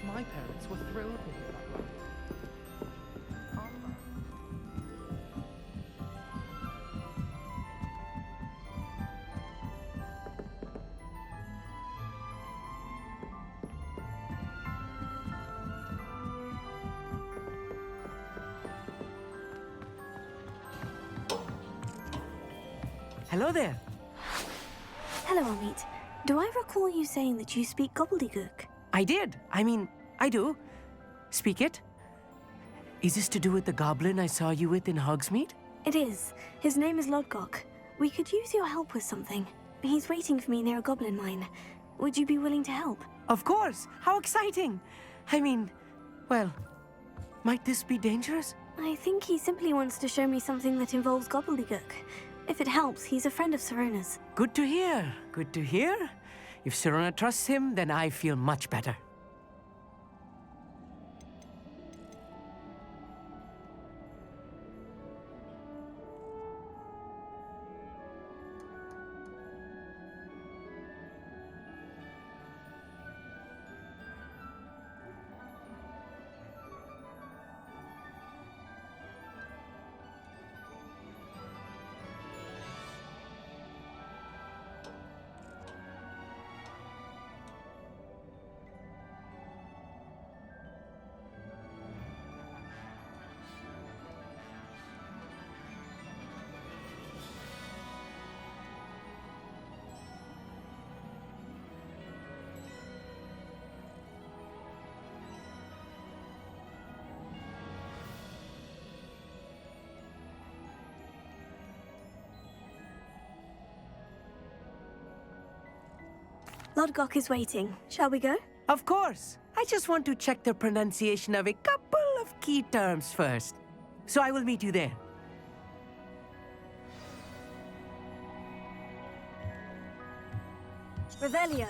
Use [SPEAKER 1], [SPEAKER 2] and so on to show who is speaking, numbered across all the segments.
[SPEAKER 1] My parents were thrilled to hear that, right? Hello there.
[SPEAKER 2] Hello, Amit. Do I recall you saying that you speak gobbledygook?
[SPEAKER 1] I did. I do. Speak it. Is this to do with the goblin I saw you with in Hogsmeade?
[SPEAKER 2] It is. His name is Lodgok. We could use your help with something. He's waiting for me near a goblin mine. Would you be willing to help?
[SPEAKER 1] Of course. How exciting. Well, might this be dangerous?
[SPEAKER 2] I think he simply wants to show me something that involves gobbledygook. If it helps, he's a friend of Sirona's.
[SPEAKER 1] Good to hear. Good to hear. If Sirona trusts him, then I feel much better.
[SPEAKER 2] Lodgok is waiting. Shall we go?
[SPEAKER 1] Of course. I just want to check the pronunciation of a couple of key terms first. So I will meet you there.
[SPEAKER 2] Revelio.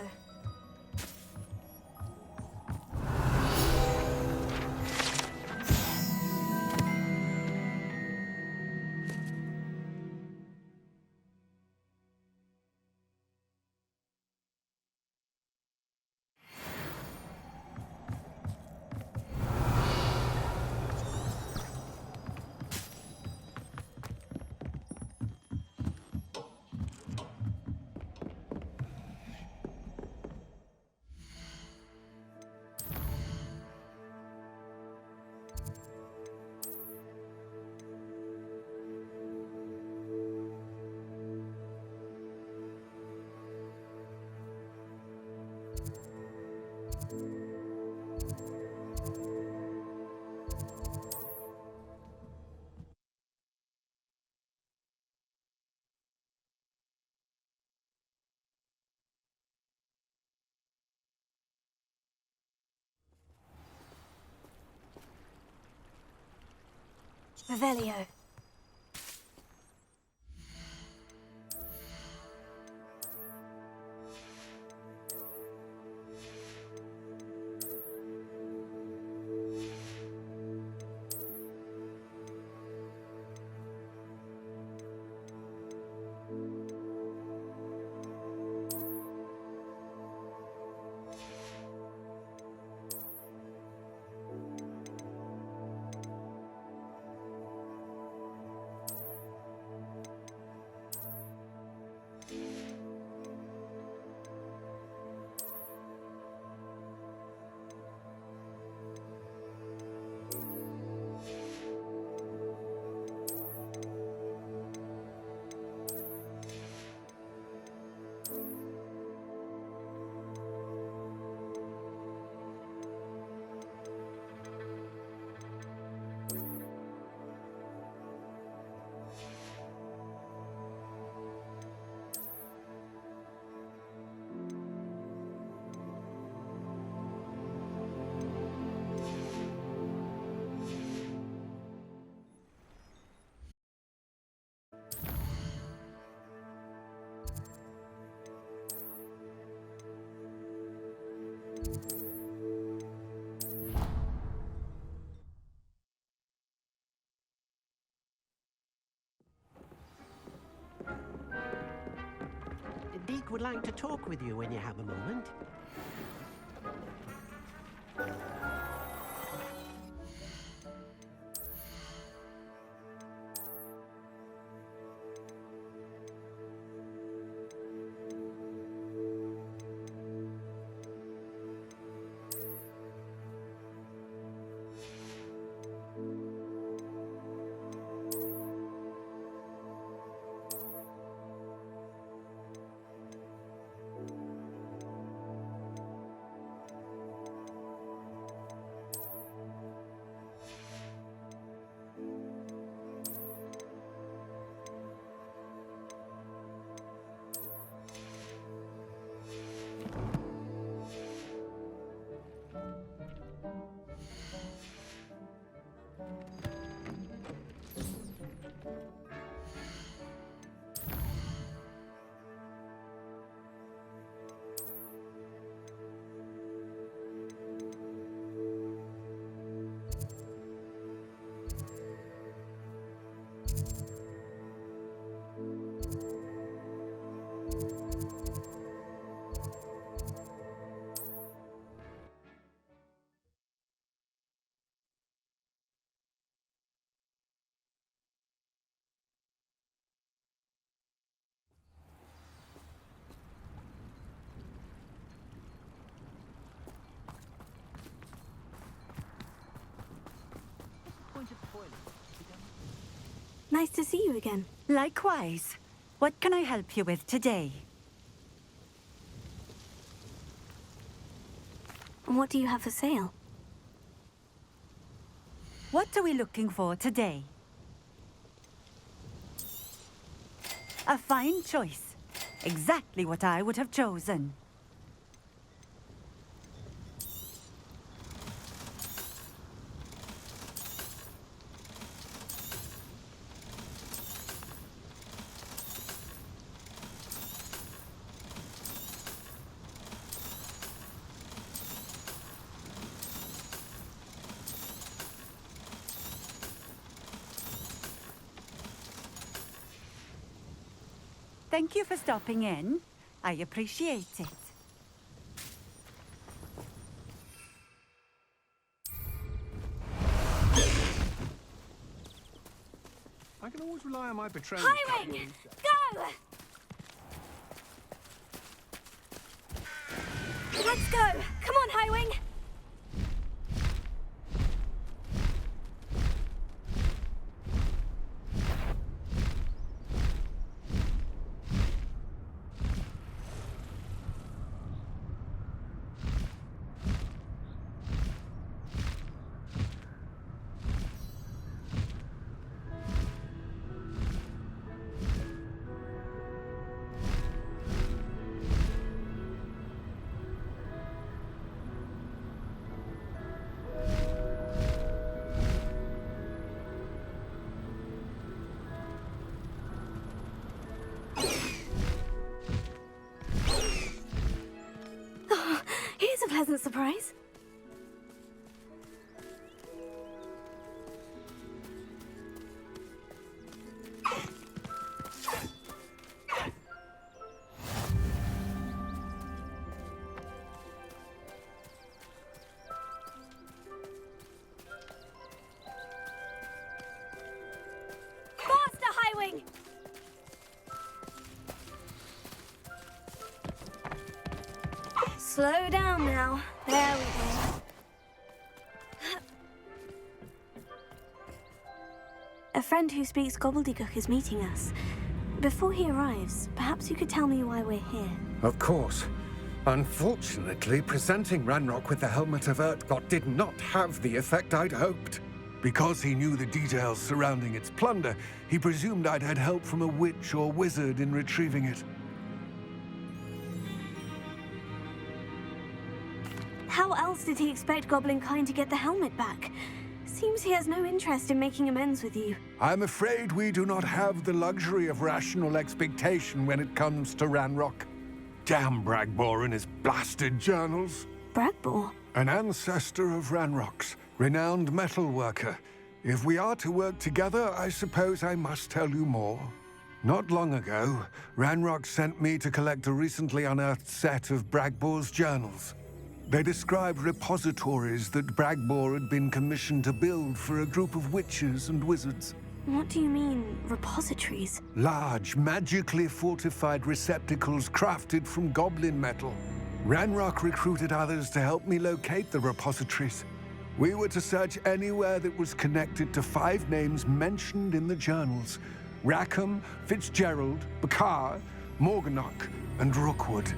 [SPEAKER 2] Revelio.
[SPEAKER 3] Deke would like to talk with you when you have a moment.
[SPEAKER 2] Nice to see you again.
[SPEAKER 4] Likewise. What can I help you with today?
[SPEAKER 2] What do you have for sale?
[SPEAKER 4] What are we looking for today? A fine choice. Exactly what I would have chosen. Thank you for stopping in. I appreciate it.
[SPEAKER 5] I can always rely on my betrayal.
[SPEAKER 2] Highwing! Go! Let's go! Come on, Highwing! Here's a pleasant surprise. Faster, Highwing! Slow down now. There we go. A friend who speaks gobbledygook is meeting us. Before he arrives, perhaps you could tell me why we're here.
[SPEAKER 6] Of course. Unfortunately, presenting Ranrock with the Helmet of Urtkot did not have the effect I'd hoped.
[SPEAKER 5] Because he knew the details surrounding its plunder, he presumed I'd had help from a witch or wizard in retrieving it.
[SPEAKER 2] How else did he expect Goblinkind to get the helmet back? Seems he has no interest in making amends with you.
[SPEAKER 5] I'm afraid we do not have the luxury of rational expectation when it comes to Ranrock. Damn Bragbor and his blasted journals.
[SPEAKER 2] Bragbor?
[SPEAKER 5] An ancestor of Ranrock's, renowned metal worker. If we are to work together, I suppose I must tell you more. Not long ago, Ranrock sent me to collect a recently unearthed set of Bragbor's journals. They described repositories that Bragbor had been commissioned to build for a group of witches and wizards.
[SPEAKER 2] What do you mean, repositories?
[SPEAKER 5] Large, magically fortified receptacles crafted from goblin metal. Ranrock recruited others to help me locate the repositories. We were to search anywhere that was connected to 5 names mentioned in the journals: Rackham, Fitzgerald, Bakar, Morganach, and Rookwood.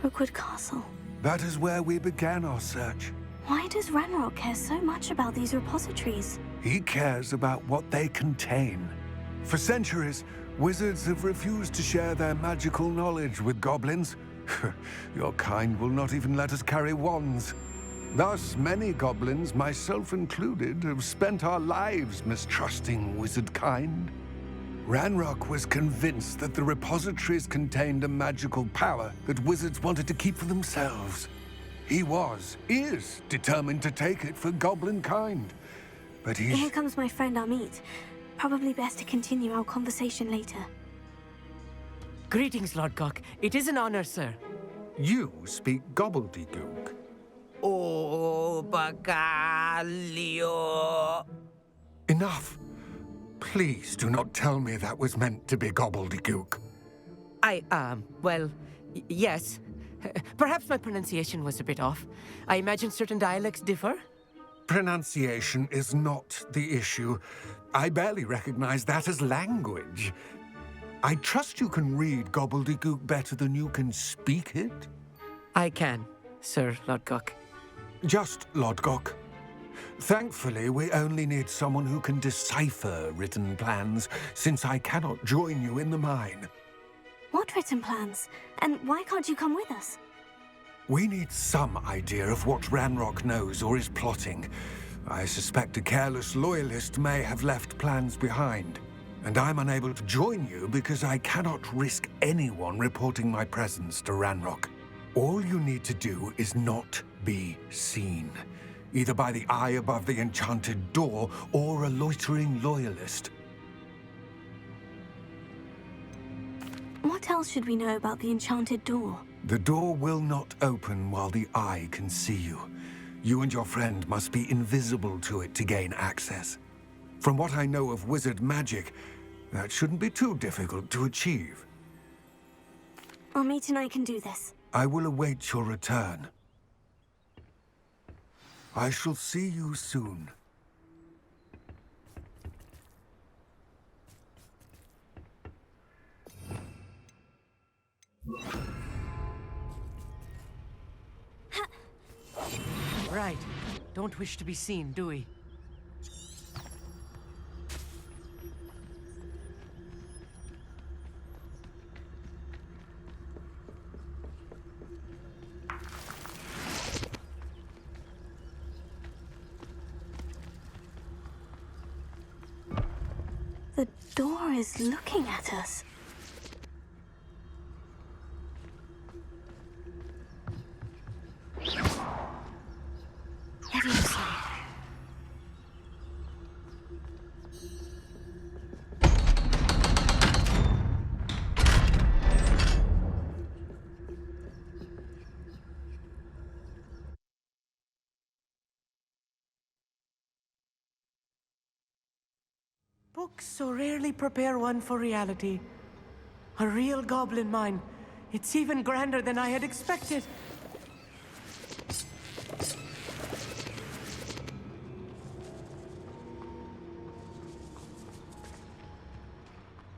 [SPEAKER 2] Rookwood Castle.
[SPEAKER 5] That is where we began our search.
[SPEAKER 2] Why does Ranrock care so much about these repositories?
[SPEAKER 5] He cares about what they contain. For centuries, wizards have refused to share their magical knowledge with goblins. Your kind will not even let us carry wands. Thus, many goblins, myself included, have spent our lives mistrusting wizard kind. Ranrock was convinced that the repositories contained a magical power that wizards wanted to keep for themselves. He is determined to take it for goblin kind. But
[SPEAKER 2] Here comes my friend Amit. Probably best to continue our conversation later.
[SPEAKER 1] Greetings, Lord Cock. It is an honor, sir.
[SPEAKER 6] You speak gobbledygook.
[SPEAKER 1] Oh, Bacalio.
[SPEAKER 6] Enough. Please do not tell me that was meant to be gobbledygook.
[SPEAKER 1] Well, yes. Perhaps my pronunciation was a bit off. I imagine certain dialects differ.
[SPEAKER 6] Pronunciation is not the issue. I barely recognize that as language. I trust you can read gobbledygook better than you can speak it?
[SPEAKER 1] I can, Sir Lodgok.
[SPEAKER 6] Just Lodgok. Thankfully, we only need someone who can decipher written plans, since I cannot join you in the mine.
[SPEAKER 2] What written plans? And why can't you come with us?
[SPEAKER 6] We need some idea of what Ranrock knows or is plotting. I suspect a careless loyalist may have left plans behind. And I'm unable to join you because I cannot risk anyone reporting my presence to Ranrock. All you need to do is not be seen, either by the eye above the enchanted door or a loitering loyalist.
[SPEAKER 2] What else should we know about the enchanted door?
[SPEAKER 6] The door will not open while the eye can see you. You and your friend must be invisible to it to gain access. From what I know of wizard magic, that shouldn't be too difficult to achieve.
[SPEAKER 2] Amit and I can do this.
[SPEAKER 6] I will await your return. I shall see you soon.
[SPEAKER 1] Right. Don't wish to be seen, do we?
[SPEAKER 2] The door is looking at us. Leviosa.
[SPEAKER 1] Books so rarely prepare one for reality. A real goblin mine. It's even grander than I had expected.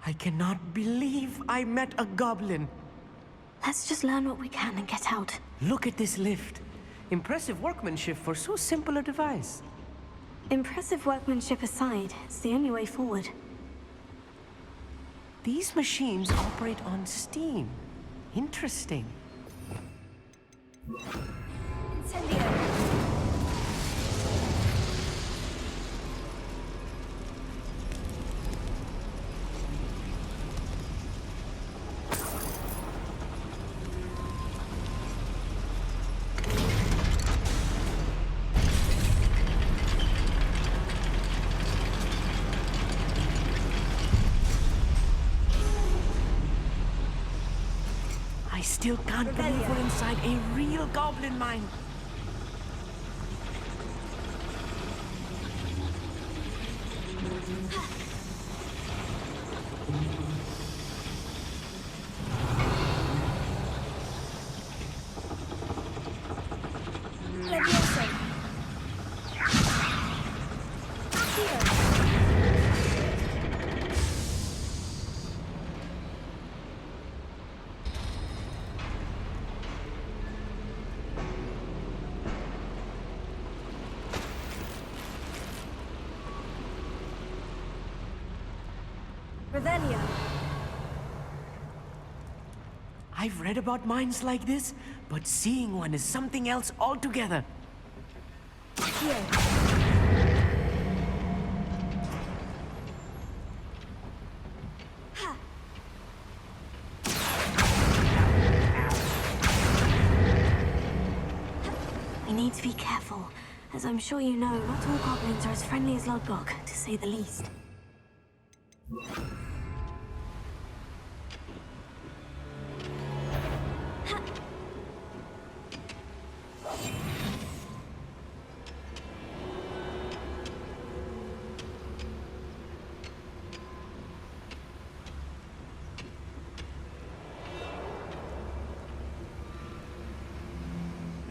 [SPEAKER 1] I cannot believe I met a goblin.
[SPEAKER 2] Let's just learn what we can and get out.
[SPEAKER 1] Look at this lift. Impressive workmanship for so simple a device.
[SPEAKER 2] Impressive workmanship aside, it's the only way forward.
[SPEAKER 1] These machines operate on steam. Interesting. I still can't believe we're inside a real goblin mine.
[SPEAKER 2] Revelio.
[SPEAKER 1] I've read about mines like this, but seeing one is something else altogether.
[SPEAKER 2] Here. We need to be careful. As I'm sure you know, not all goblins are as friendly as Lodgok, to say the least.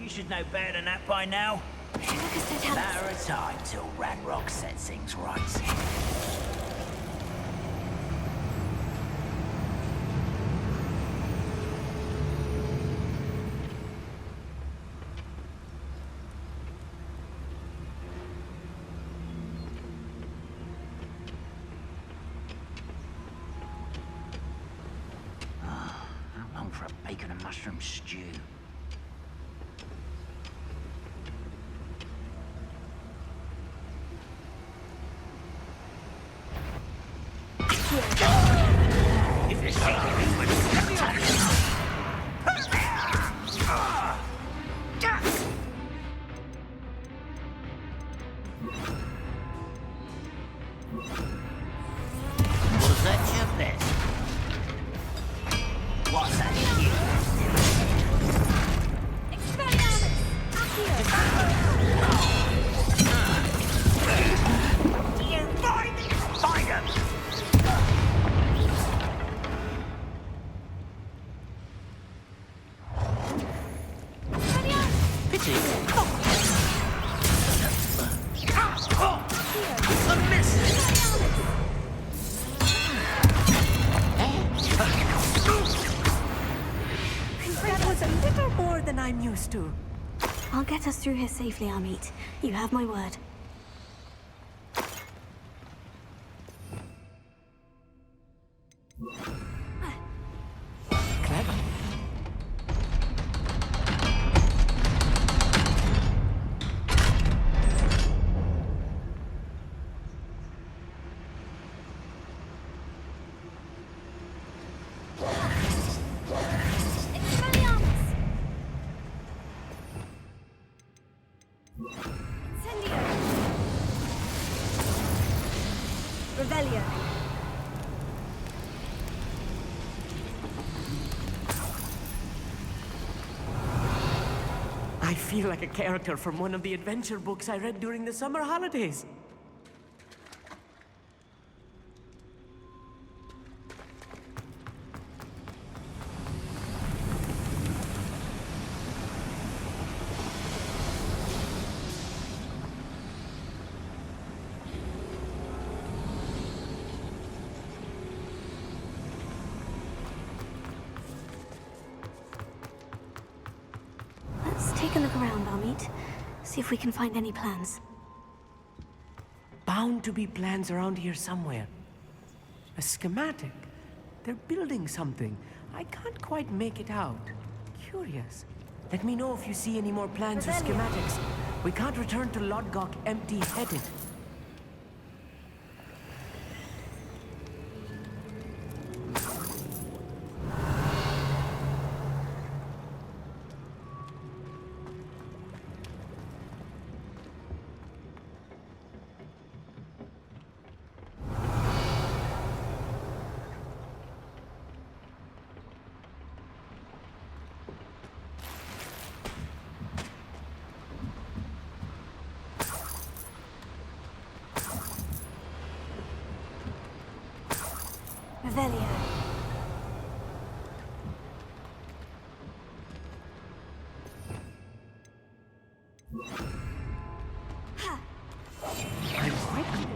[SPEAKER 7] You should know better than that by now. Matter of time till Ranrock sets things right.
[SPEAKER 3] I'm long for a bacon and mushroom stew. If you're shaking, we'll was that your best? What's that you? You find him! Pity. A miss!
[SPEAKER 1] That was a little more than I'm used to.
[SPEAKER 2] I'll get us through here safely, Amit. You have my word.
[SPEAKER 1] Clever.
[SPEAKER 2] Revelio.
[SPEAKER 1] I feel like a character from one of the adventure books I read during the summer holidays.
[SPEAKER 2] Let's take a look around, Amit. See if we can find any plans.
[SPEAKER 1] Bound to be plans around here somewhere. A schematic. They're building something. I can't quite make it out. Curious. Let me know if you see any more plans or schematics. We can't return to Lodgok empty-headed.
[SPEAKER 2] Revelio.
[SPEAKER 1] I'm quite clear.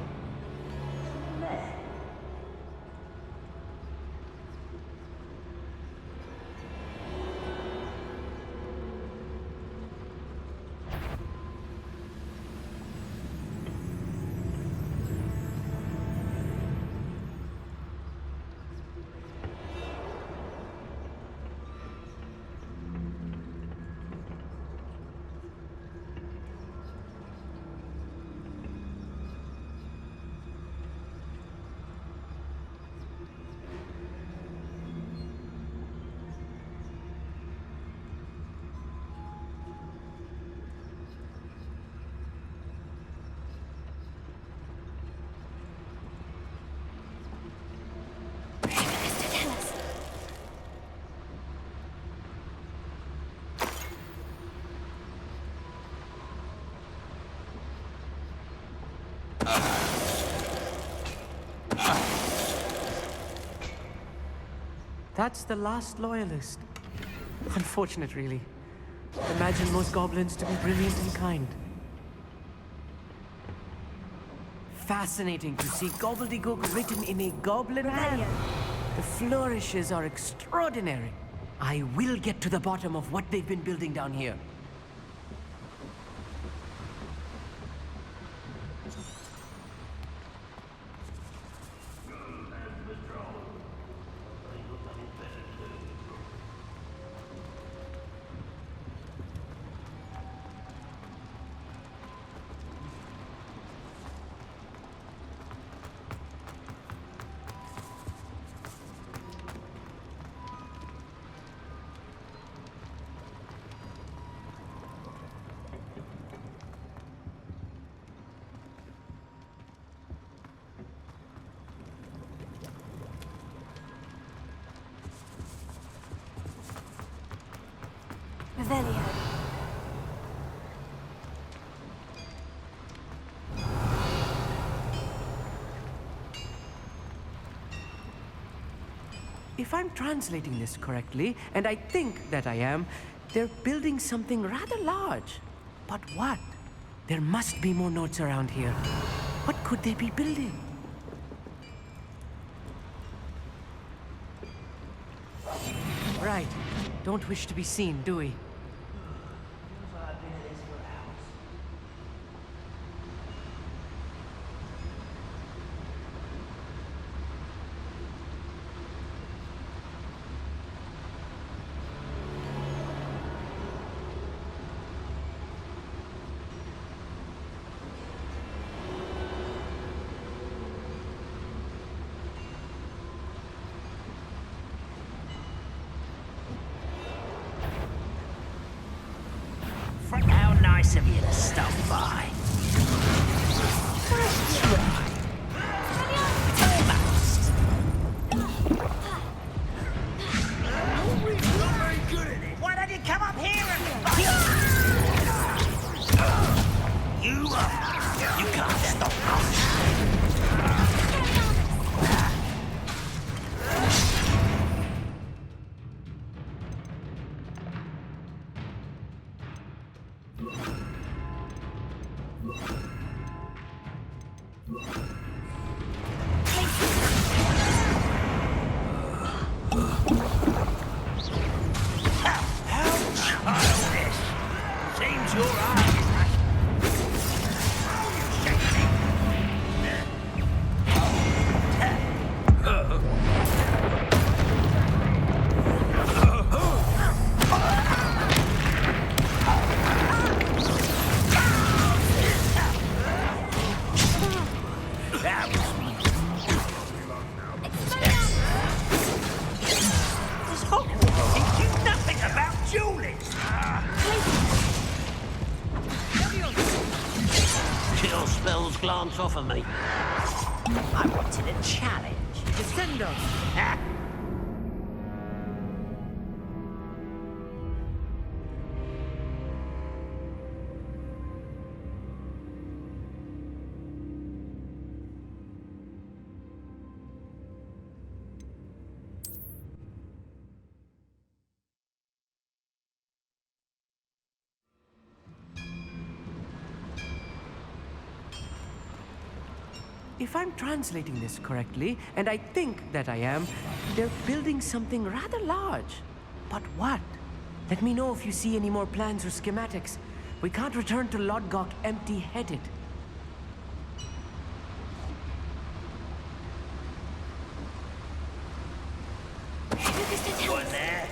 [SPEAKER 1] That's the last loyalist. Unfortunate, really. Imagine most goblins to be brilliant and kind. Fascinating to see gobbledygook written in a goblin hand. The flourishes are extraordinary. I will get to the bottom of what they've been building down here.
[SPEAKER 2] Revelio.
[SPEAKER 1] If I'm translating this correctly, and I think that I am, they're building something rather large. But what? There must be more notes around here. What could they be building? Right. Don't wish to be seen, do we?
[SPEAKER 7] How nice of you to stop by. Almost. Why don't you come up here and fight? You can't stop us. Seems your eyes. This Hogwarts teaches nothing about dueling. Chill spells glance off of me. I wanted a challenge. Descendo.
[SPEAKER 1] if I'm translating this correctly, and I think that I am, they're building something rather large. But what? Let me know if you see any more plans or schematics. We can't return to Lodgok empty-headed.
[SPEAKER 7] One there.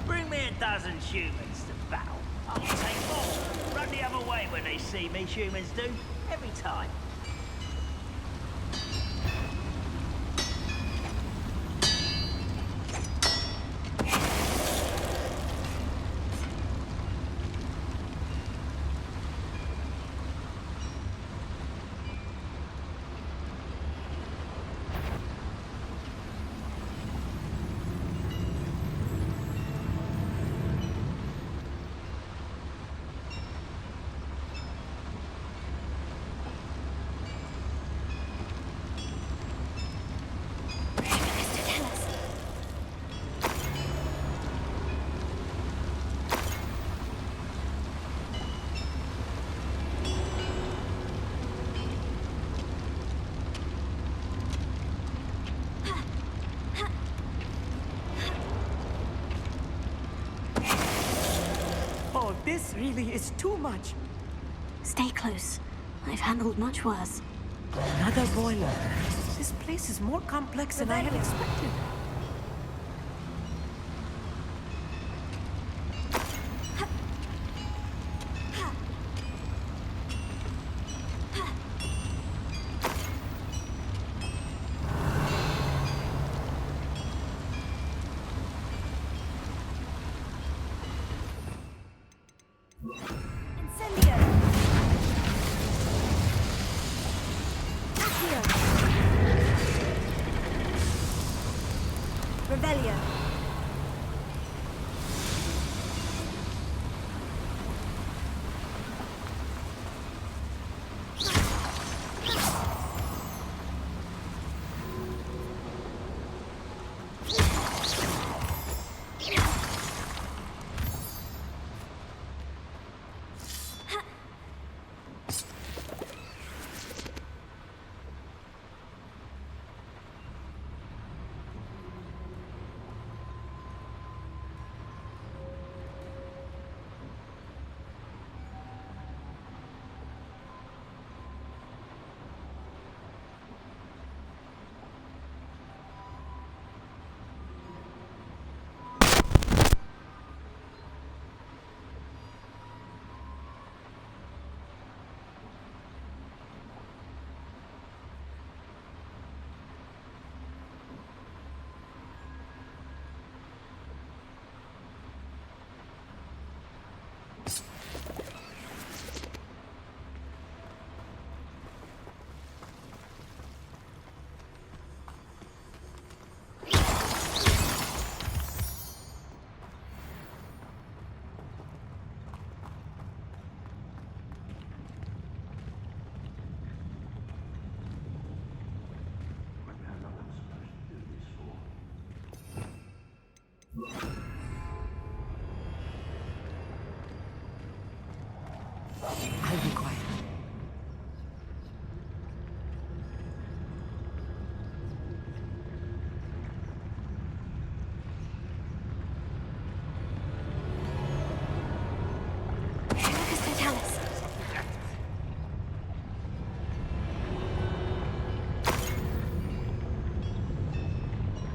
[SPEAKER 7] Bring me a dozen humans to battle. I'll take more. Run the other way when they see me, humans do. Every time.
[SPEAKER 1] Oh, this really is too much.
[SPEAKER 2] Stay close. I've handled much worse.
[SPEAKER 1] Another boiler. This place is more complex than I had expected.
[SPEAKER 2] Incendio! Accio! Revelio!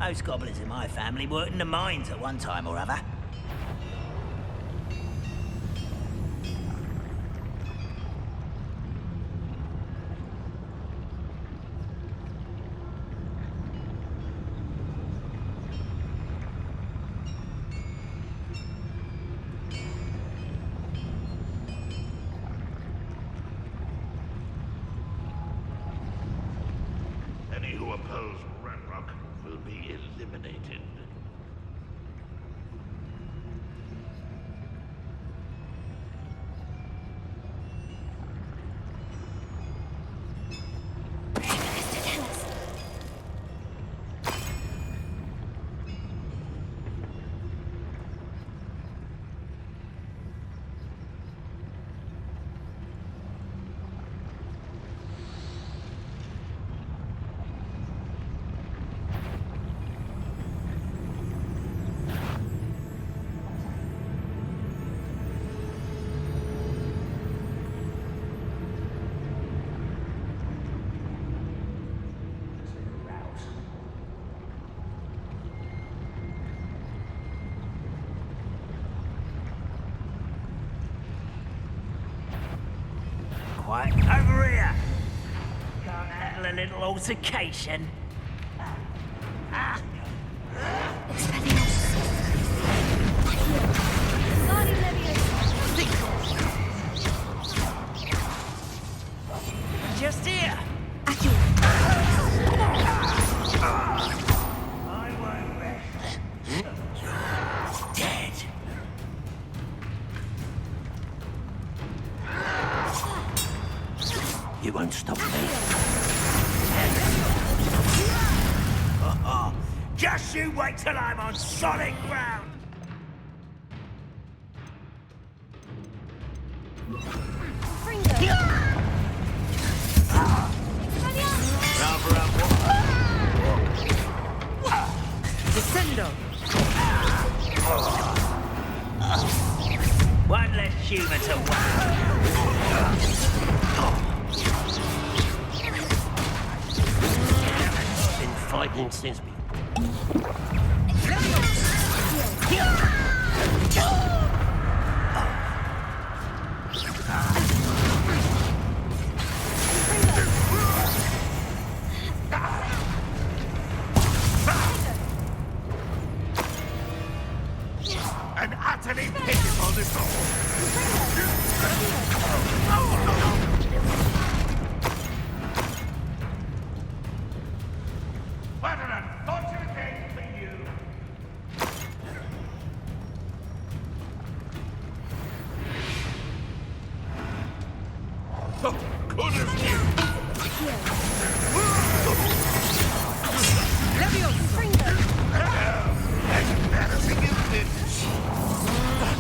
[SPEAKER 7] Most goblins in my family worked in the mines at one time or other.
[SPEAKER 8] Any who oppose Ranrock will be eliminated.
[SPEAKER 7] Quiet. Over here! Can't handle a little altercation. Just here! I won't rest. Dead.
[SPEAKER 3] You won't stop me.
[SPEAKER 7] Just you wait till I'm on solid ground!
[SPEAKER 1] Descendo!
[SPEAKER 7] One less human to
[SPEAKER 3] Been fighting since before.
[SPEAKER 8] An utterly pitiful disorder. What an unfortunate day for you. Oh, goodness me. Embarrassing, isn't it?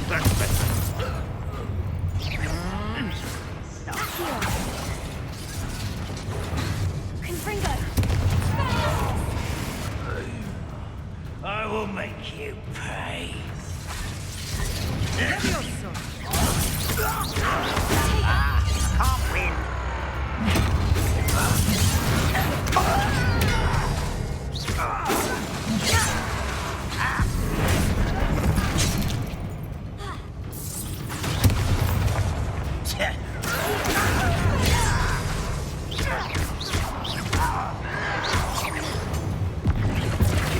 [SPEAKER 8] That's better.
[SPEAKER 7] I will make you pay. Can't win.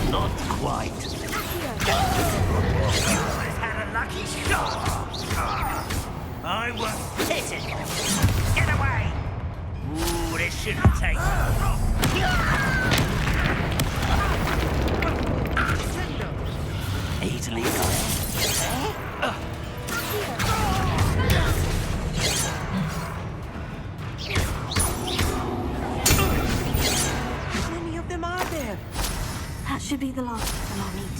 [SPEAKER 3] Not quite.
[SPEAKER 7] Had a lucky shot. I won't hit it. Get away. Ooh, this shouldn't take long.
[SPEAKER 3] Easily done.
[SPEAKER 1] How many of them are there?
[SPEAKER 2] That should be the last of them I'll meet.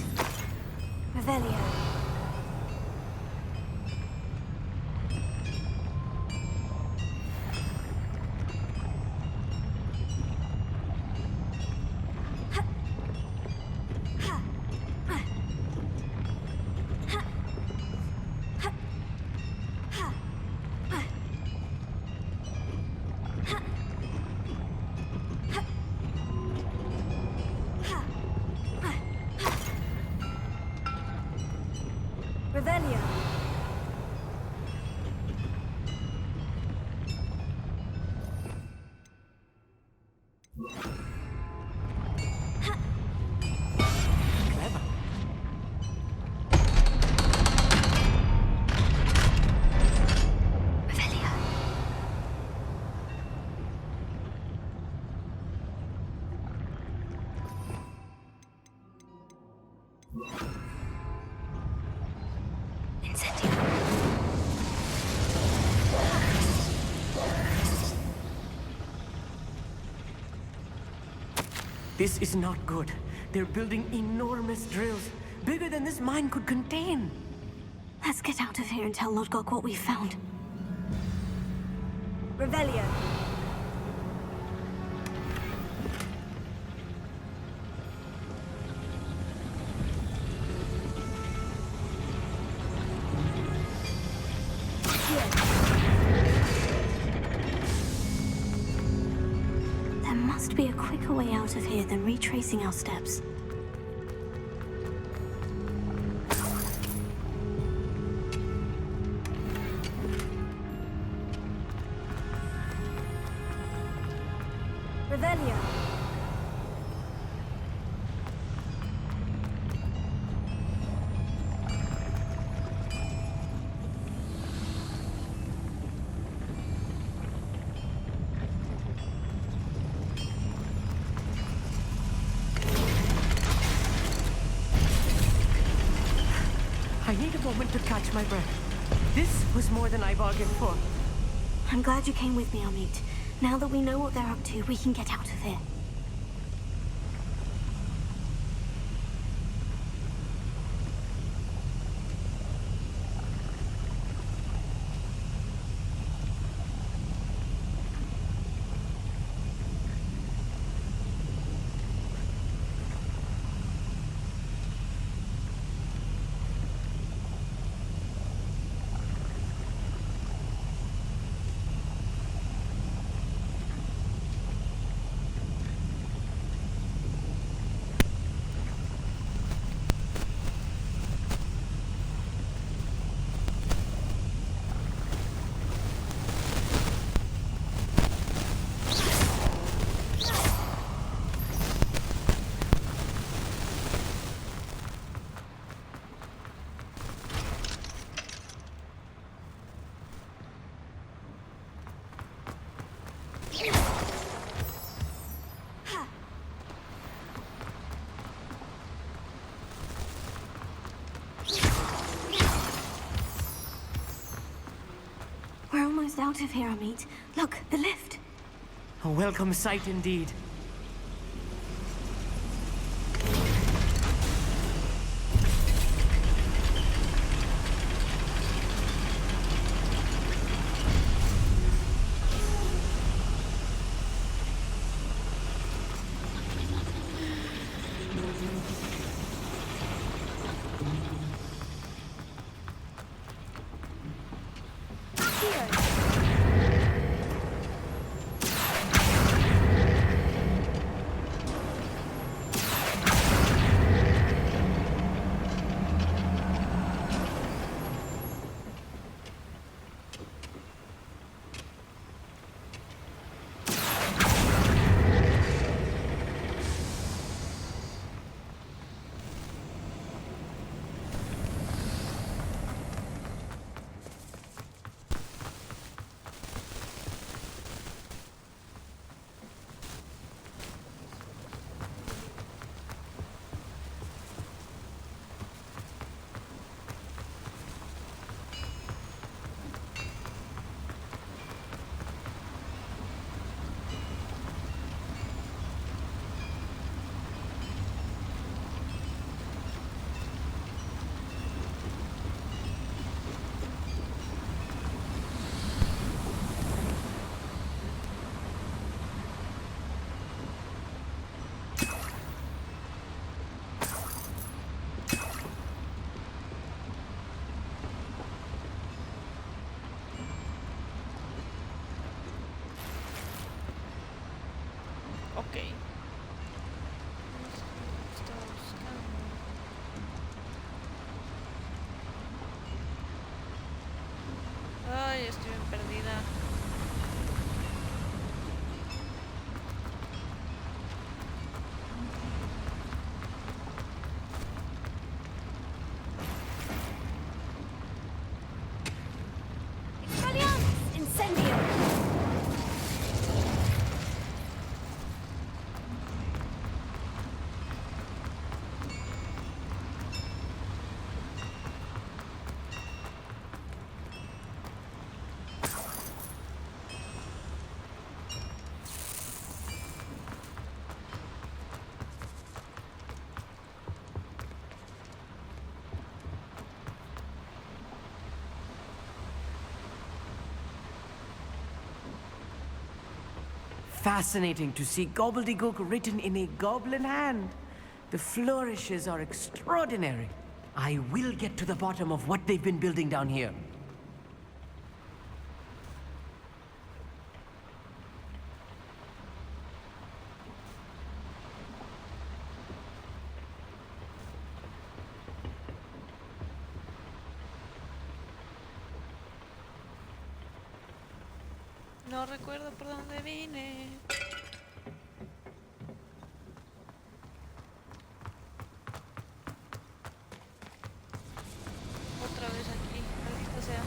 [SPEAKER 2] Revelio. Revelio.
[SPEAKER 1] Clever.
[SPEAKER 2] Revelio. Incendio.
[SPEAKER 1] This is not good. They're building enormous drills, bigger than this mine could contain.
[SPEAKER 2] Let's get out of here and tell Lodgok what we found. Revelio. There must be a quicker way out of here than retracing our steps. Revelio.
[SPEAKER 1] I need a moment to catch my breath. This was more than I bargained for.
[SPEAKER 2] I'm glad you came with me, Amit. Now that we know what they're up to, we can get out of here. We're almost out of here, Amit. Look, the lift.
[SPEAKER 1] A welcome sight indeed. fascinating to see gobbledygook written in a goblin hand. The flourishes are extraordinary. I will get to the bottom of what they've been building down here.
[SPEAKER 9] No recuerdo por dónde vine. Otra vez aquí, maldita sea.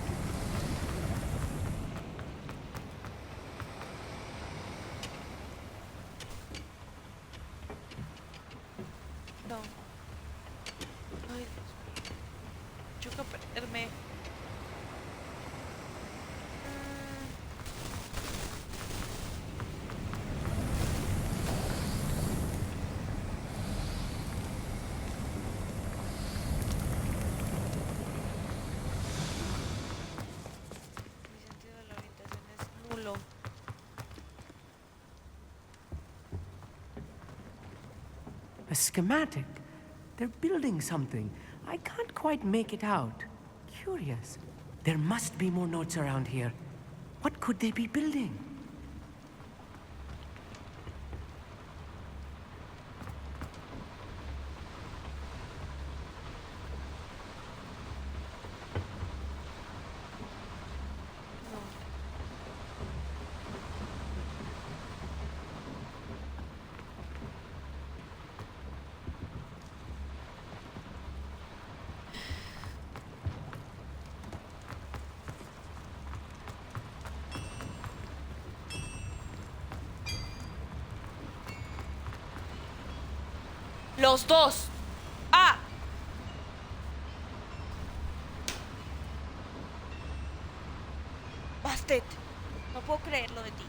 [SPEAKER 9] No. Ay, Dios mío. Choca perderme.
[SPEAKER 1] A schematic. They're building something. I can't quite make it out. Curious. There must be more notes around here. What could they be building?
[SPEAKER 9] Los dos. ¡Ah! Bastet. No puedo creerlo de ti.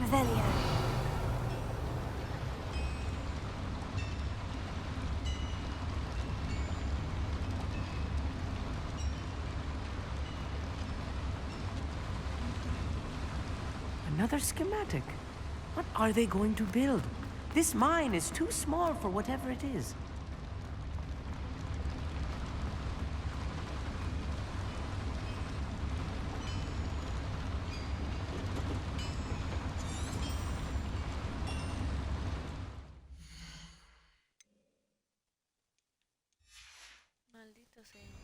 [SPEAKER 2] Revelio.
[SPEAKER 1] Another schematic. What are they going to build? This mine is too small for whatever it is.
[SPEAKER 9] Maldita sea.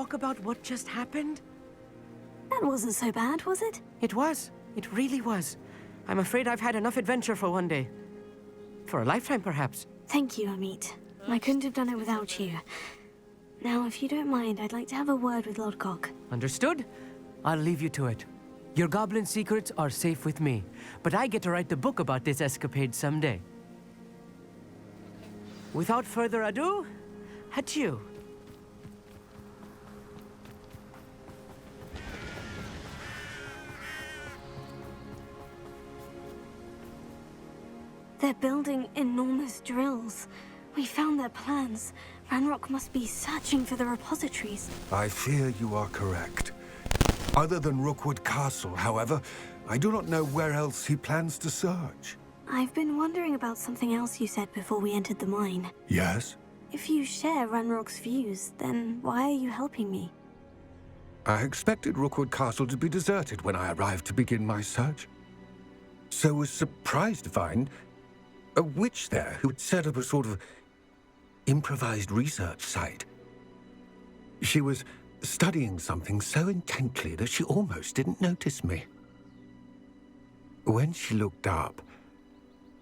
[SPEAKER 1] talk about what just happened?
[SPEAKER 2] That wasn't so bad, was it?
[SPEAKER 1] It was. It really was. I'm afraid I've had enough adventure for one day. For a lifetime, perhaps.
[SPEAKER 2] Thank you, Amit. I couldn't have done it without you. Now, if you don't mind, I'd like to have a word with Lodgok.
[SPEAKER 1] Understood? I'll leave you to it. Your goblin secrets are safe with me, but I get to write the book about this escapade someday. Without further ado, adieu.
[SPEAKER 2] They're building enormous drills. We found their plans. Ranrock must be searching for the repositories.
[SPEAKER 6] I fear you are correct. Other than Rookwood Castle, however, I do not know where else he plans to search.
[SPEAKER 2] I've been wondering about something else you said before we entered the mine.
[SPEAKER 6] Yes?
[SPEAKER 2] If you share Ranrock's views, then why are you helping me?
[SPEAKER 6] I expected Rookwood Castle to be deserted when I arrived to begin my search. So was surprised to find a witch there who had set up a sort of improvised research site. She was studying something so intently that she almost didn't notice me. When she looked up,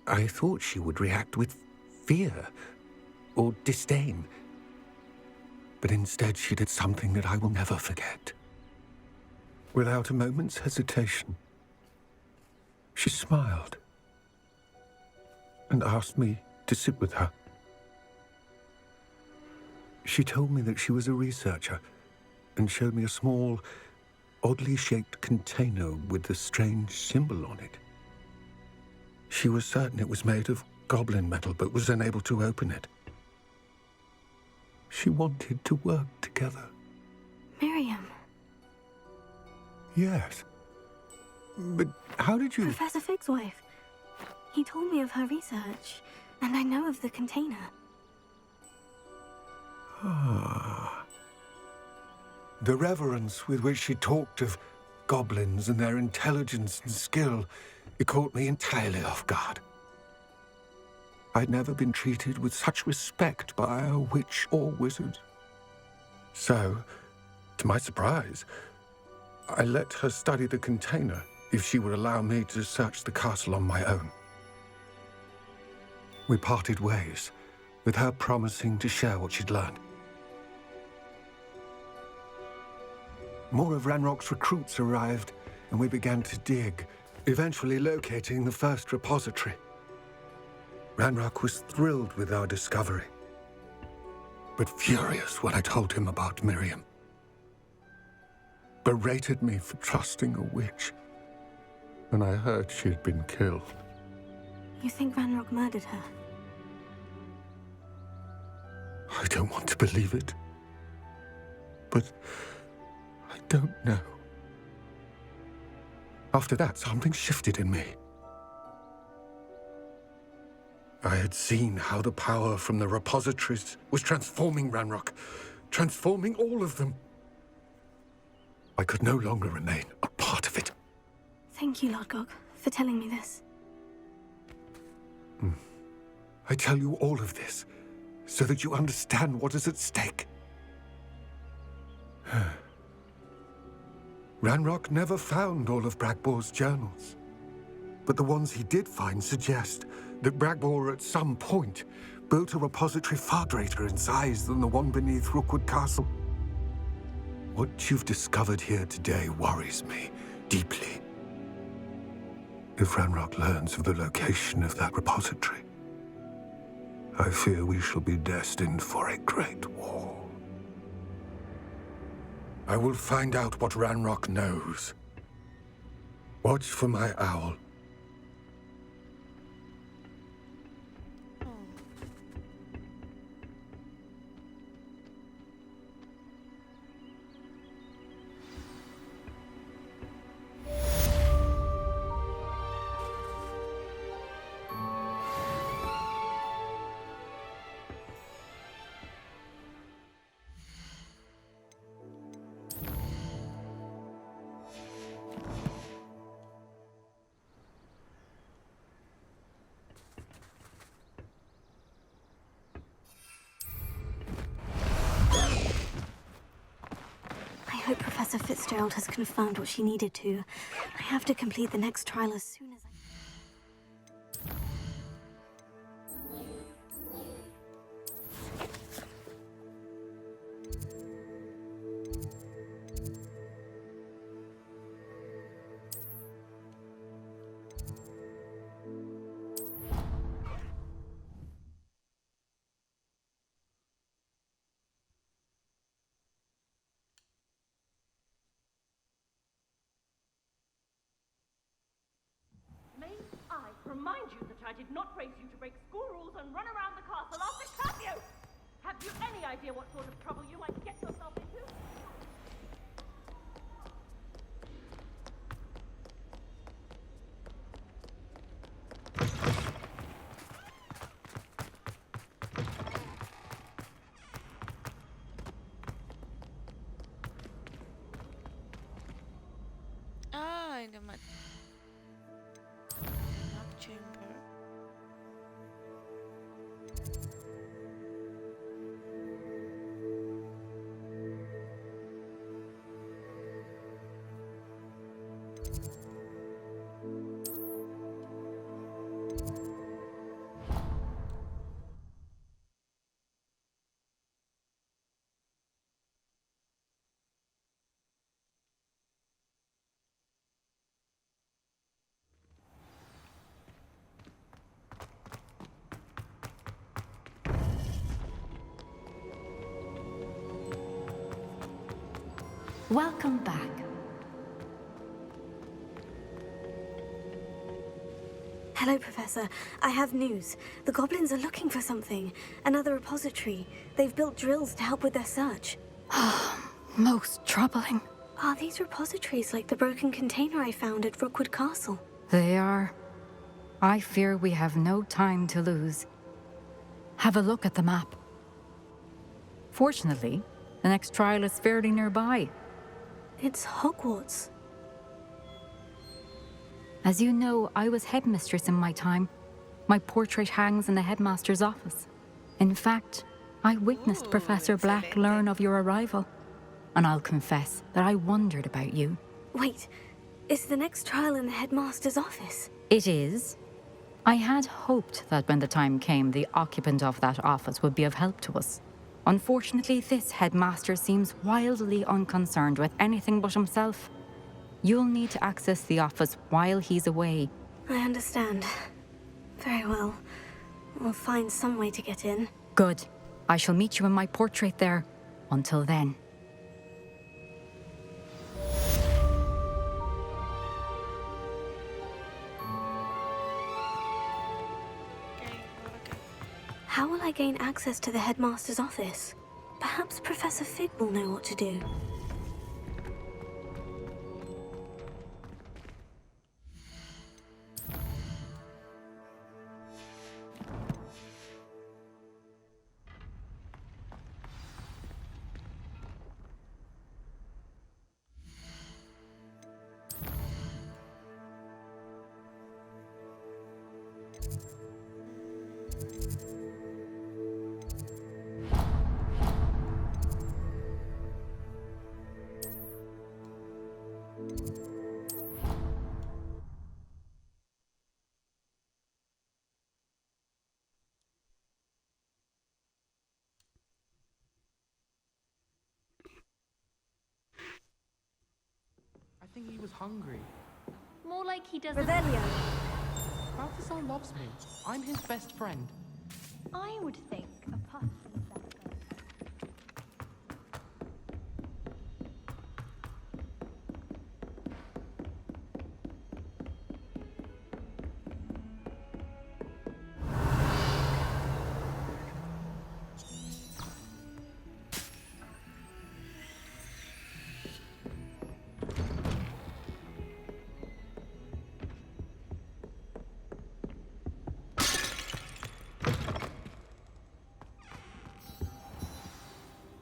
[SPEAKER 6] I thought she would react with fear or disdain. But instead she did something that I will never forget. Without a moment's hesitation, she smiled and asked me to sit with her. She told me that she was a researcher and showed me a small, oddly shaped container with a strange symbol on it. She was certain it was made of goblin metal, but was unable to open it. She wanted to work together.
[SPEAKER 2] Miriam.
[SPEAKER 6] Yes. But how did you...
[SPEAKER 2] Professor Fig's wife. He told me of her research, and I know of the container.
[SPEAKER 6] Ah. The reverence with which she talked of goblins and their intelligence and skill, it caught me entirely off guard. I'd never been treated with such respect by a witch or wizard. So, to my surprise, I let her study the container if she would allow me to search the castle on my own. We parted ways, with her promising to share what she'd learned. More of Ranrock's recruits arrived, and we began to dig, eventually locating the first repository. Ranrock was thrilled with our discovery, but furious when I told him about Miriam. Berated me for trusting a witch, and I heard she had been killed.
[SPEAKER 2] You think Ranrock murdered her?
[SPEAKER 6] I don't want to believe it, but I don't know. After that, something shifted in me. I had seen how the power from the repositories was transforming Ranrock, transforming all of them. I could no longer remain a part of it.
[SPEAKER 2] Thank you, Lodgok, for telling me this.
[SPEAKER 6] I tell you all of this so that you understand what is at stake. Ranrock never found all of Bragbor's journals, but the ones he did find suggest that Bragbor at some point built a repository far greater in size than the one beneath Rookwood Castle. What you've discovered here today worries me deeply. If Ranrock learns of the location of that repository, I fear we shall be destined for a great war. I will find out what Ranrock knows. Watch for my owl.
[SPEAKER 2] Professor Fitzgerald has confirmed what she needed to. I have to complete the next trial as soon as I...
[SPEAKER 10] May I remind you that I did not raise you to break school rules and run around the castle after curfew? Have you any idea what sort of trouble you might get yourself into?
[SPEAKER 9] Ah, in the map chamber.
[SPEAKER 11] Welcome back.
[SPEAKER 2] Hello, Professor. I have news. The goblins are looking for something. Another repository. They've built drills to help with their search.
[SPEAKER 11] Most troubling.
[SPEAKER 2] Are these repositories like the broken container I found at Rookwood Castle?
[SPEAKER 11] They are. I fear we have no time to lose. Have a look at the map. Fortunately, the next trial is fairly nearby.
[SPEAKER 2] It's Hogwarts.
[SPEAKER 11] As you know, I was headmistress in my time. My portrait hangs in the headmaster's office. In fact, I witnessed Professor Black learn of your arrival. And I'll confess that I wondered about you.
[SPEAKER 2] Wait, is the next trial in the headmaster's office?
[SPEAKER 11] It is. I had hoped that when the time came, the occupant of that office would be of help to us. Unfortunately, this headmaster seems wildly unconcerned with anything but himself. You'll need to access the office while he's away.
[SPEAKER 2] I understand. Very well. We'll find some way to get in.
[SPEAKER 11] Good. I shall meet you in my portrait there. Until then.
[SPEAKER 2] How will I gain access to the headmaster's office? Perhaps Professor Fig will know what to do.
[SPEAKER 1] I think he was hungry.
[SPEAKER 10] More like he doesn't...
[SPEAKER 2] Revelio!
[SPEAKER 1] Balthazar loves me. I'm his best friend.
[SPEAKER 10] I would think a puff is better.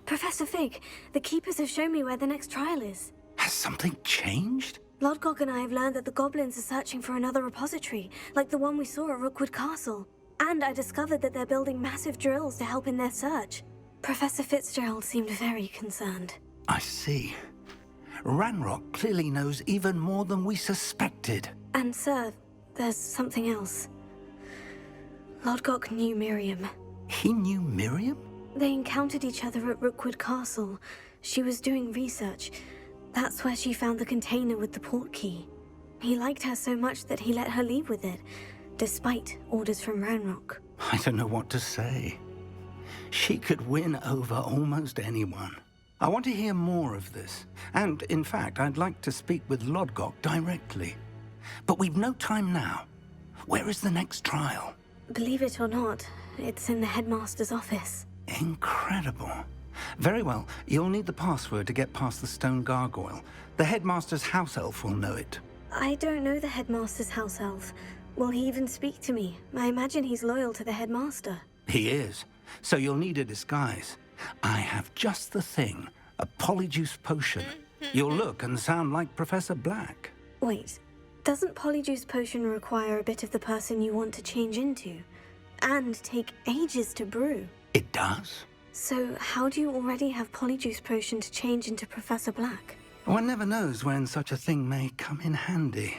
[SPEAKER 2] Professor Fig, the Keepers have shown me where the next trial is.
[SPEAKER 3] Has something changed?
[SPEAKER 2] Lodgok and I have learned that the goblins are searching for another repository, like the one we saw at Rookwood Castle. And I discovered that they're building massive drills to help in their search. Professor Fitzgerald seemed very concerned.
[SPEAKER 3] I see. Ranrock clearly knows even more than we suspected.
[SPEAKER 2] And sir, there's something else. Lodgok knew Miriam.
[SPEAKER 3] He knew Miriam?
[SPEAKER 2] They encountered each other at Rookwood Castle. She was doing research. That's where she found the container with the port key. He liked her so much that he let her leave with it, despite orders from Ranrock.
[SPEAKER 3] I don't know what to say. She could win over almost anyone. I want to hear more of this. And, in fact, I'd like to speak with Lodgok directly. But we've no time now. Where is the next trial?
[SPEAKER 2] Believe it or not, it's in the headmaster's office.
[SPEAKER 3] Incredible. Very well. You'll need the password to get past the stone gargoyle. The headmaster's house elf will know it.
[SPEAKER 2] I don't know the headmaster's house elf. Will he even speak to me? I imagine he's loyal to the headmaster.
[SPEAKER 3] He is. So you'll need a disguise. I have just the thing. A polyjuice potion. You'll look and sound like Professor Black.
[SPEAKER 2] Wait, doesn't polyjuice potion require a bit of the person you want to change into? And take ages to brew?
[SPEAKER 3] It does.
[SPEAKER 2] So how do you already have polyjuice potion to change into Professor Black?
[SPEAKER 3] One never knows when such a thing may come in handy.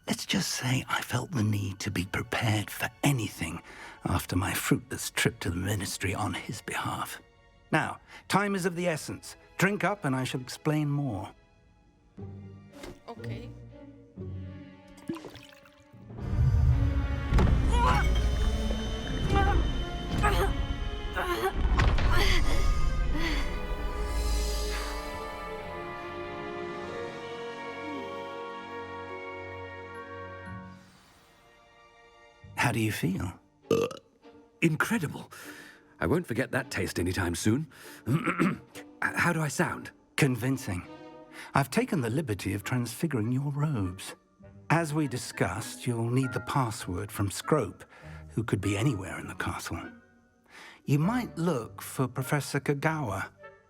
[SPEAKER 3] Let's just say I felt the need to be prepared for anything after my fruitless trip to the ministry on his behalf. Now, time is of the essence. Drink up and I shall explain more.
[SPEAKER 9] Okay.
[SPEAKER 3] How do you feel?
[SPEAKER 12] Incredible. I won't forget that taste anytime soon. How do I sound?
[SPEAKER 3] Convincing. I've taken the liberty of transfiguring your robes. As we discussed, you'll need the password from Scrope, who could be anywhere in the castle. You might look for Professor Kagawa.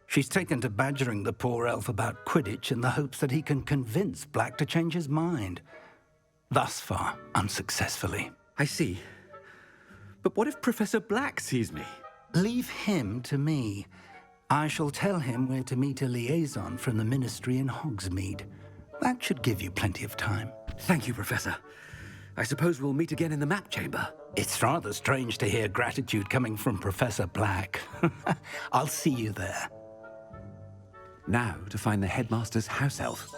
[SPEAKER 3] She's taken to badgering the poor elf about Quidditch in the hopes that he can convince Black to change his mind. Thus far, unsuccessfully.
[SPEAKER 12] I see. But what if Professor Black sees me?
[SPEAKER 3] Leave him to me. I shall tell him where to meet a liaison from the ministry in Hogsmeade. That should give you plenty of time.
[SPEAKER 12] Thank you, Professor. I suppose we'll meet again in the map chamber.
[SPEAKER 3] It's rather strange to hear gratitude coming from Professor Black. I'll see you there.
[SPEAKER 12] Now to find the headmaster's house elf.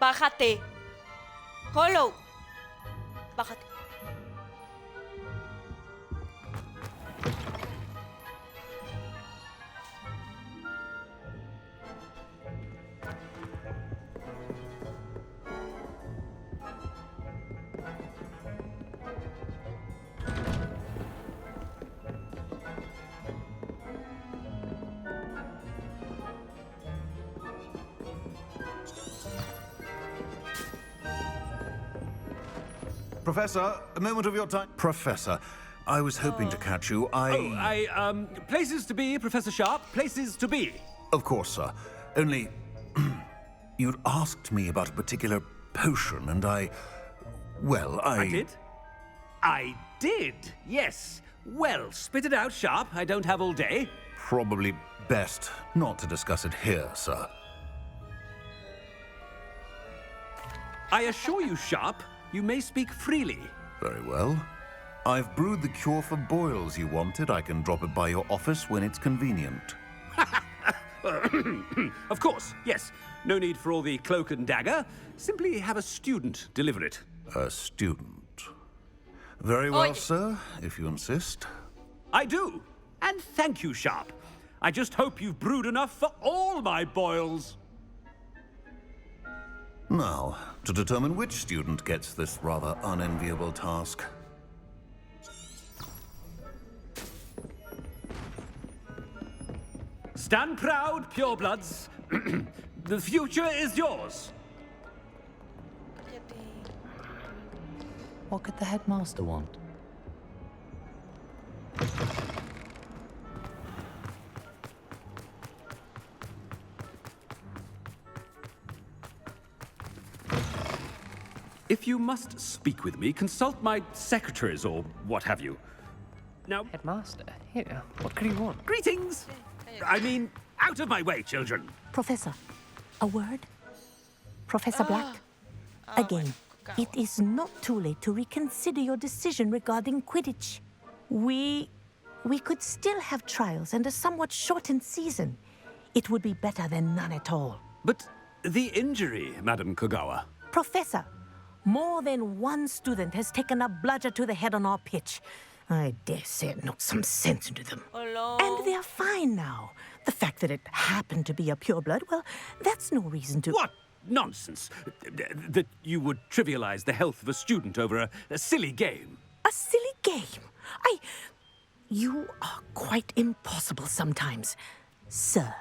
[SPEAKER 9] Bájate. Hollow. Bájate.
[SPEAKER 13] Professor, a moment of your time. Professor, I was hoping to catch you.
[SPEAKER 12] Places to be, Professor Sharp. Places to be.
[SPEAKER 13] Of course, sir. Only, you'd asked me about a particular potion, and I
[SPEAKER 12] did? I did, yes. Well, spit it out, Sharp. I don't have all day.
[SPEAKER 13] Probably best not to discuss it here, sir.
[SPEAKER 12] I assure you, Sharp, you may speak freely.
[SPEAKER 13] Very well. I've brewed the cure for boils you wanted. I can drop it by your office when it's convenient.
[SPEAKER 12] Of course, yes. No need for all the cloak and dagger. Simply have a student deliver it.
[SPEAKER 13] A student. Very well, sir, if you insist.
[SPEAKER 12] I do. And thank you, Sharp. I just hope you've brewed enough for all my boils.
[SPEAKER 13] Now, to determine which student gets this rather unenviable task.
[SPEAKER 12] Stand proud, purebloods. The future is yours.
[SPEAKER 14] What could the headmaster want?
[SPEAKER 12] If you must speak with me, consult my secretaries or what have you. Now...
[SPEAKER 1] Headmaster, here, what could he want?
[SPEAKER 12] Greetings! I mean, out of my way, children.
[SPEAKER 15] Professor, a word? Professor Black? Again, it is not too late to reconsider your decision regarding Quidditch. We could still have trials and a somewhat shortened season. It would be better than none at all.
[SPEAKER 12] But the injury, Madam Kogawa.
[SPEAKER 15] Professor, more than one student has taken a bludger to the head on our pitch. I dare say it knocked some sense into them. And they're fine now. The fact that it happened to be a pureblood, well, that's no reason to...
[SPEAKER 12] What nonsense! That you would trivialize the health of a student over a silly game.
[SPEAKER 15] A silly game? You are quite impossible sometimes. Sir,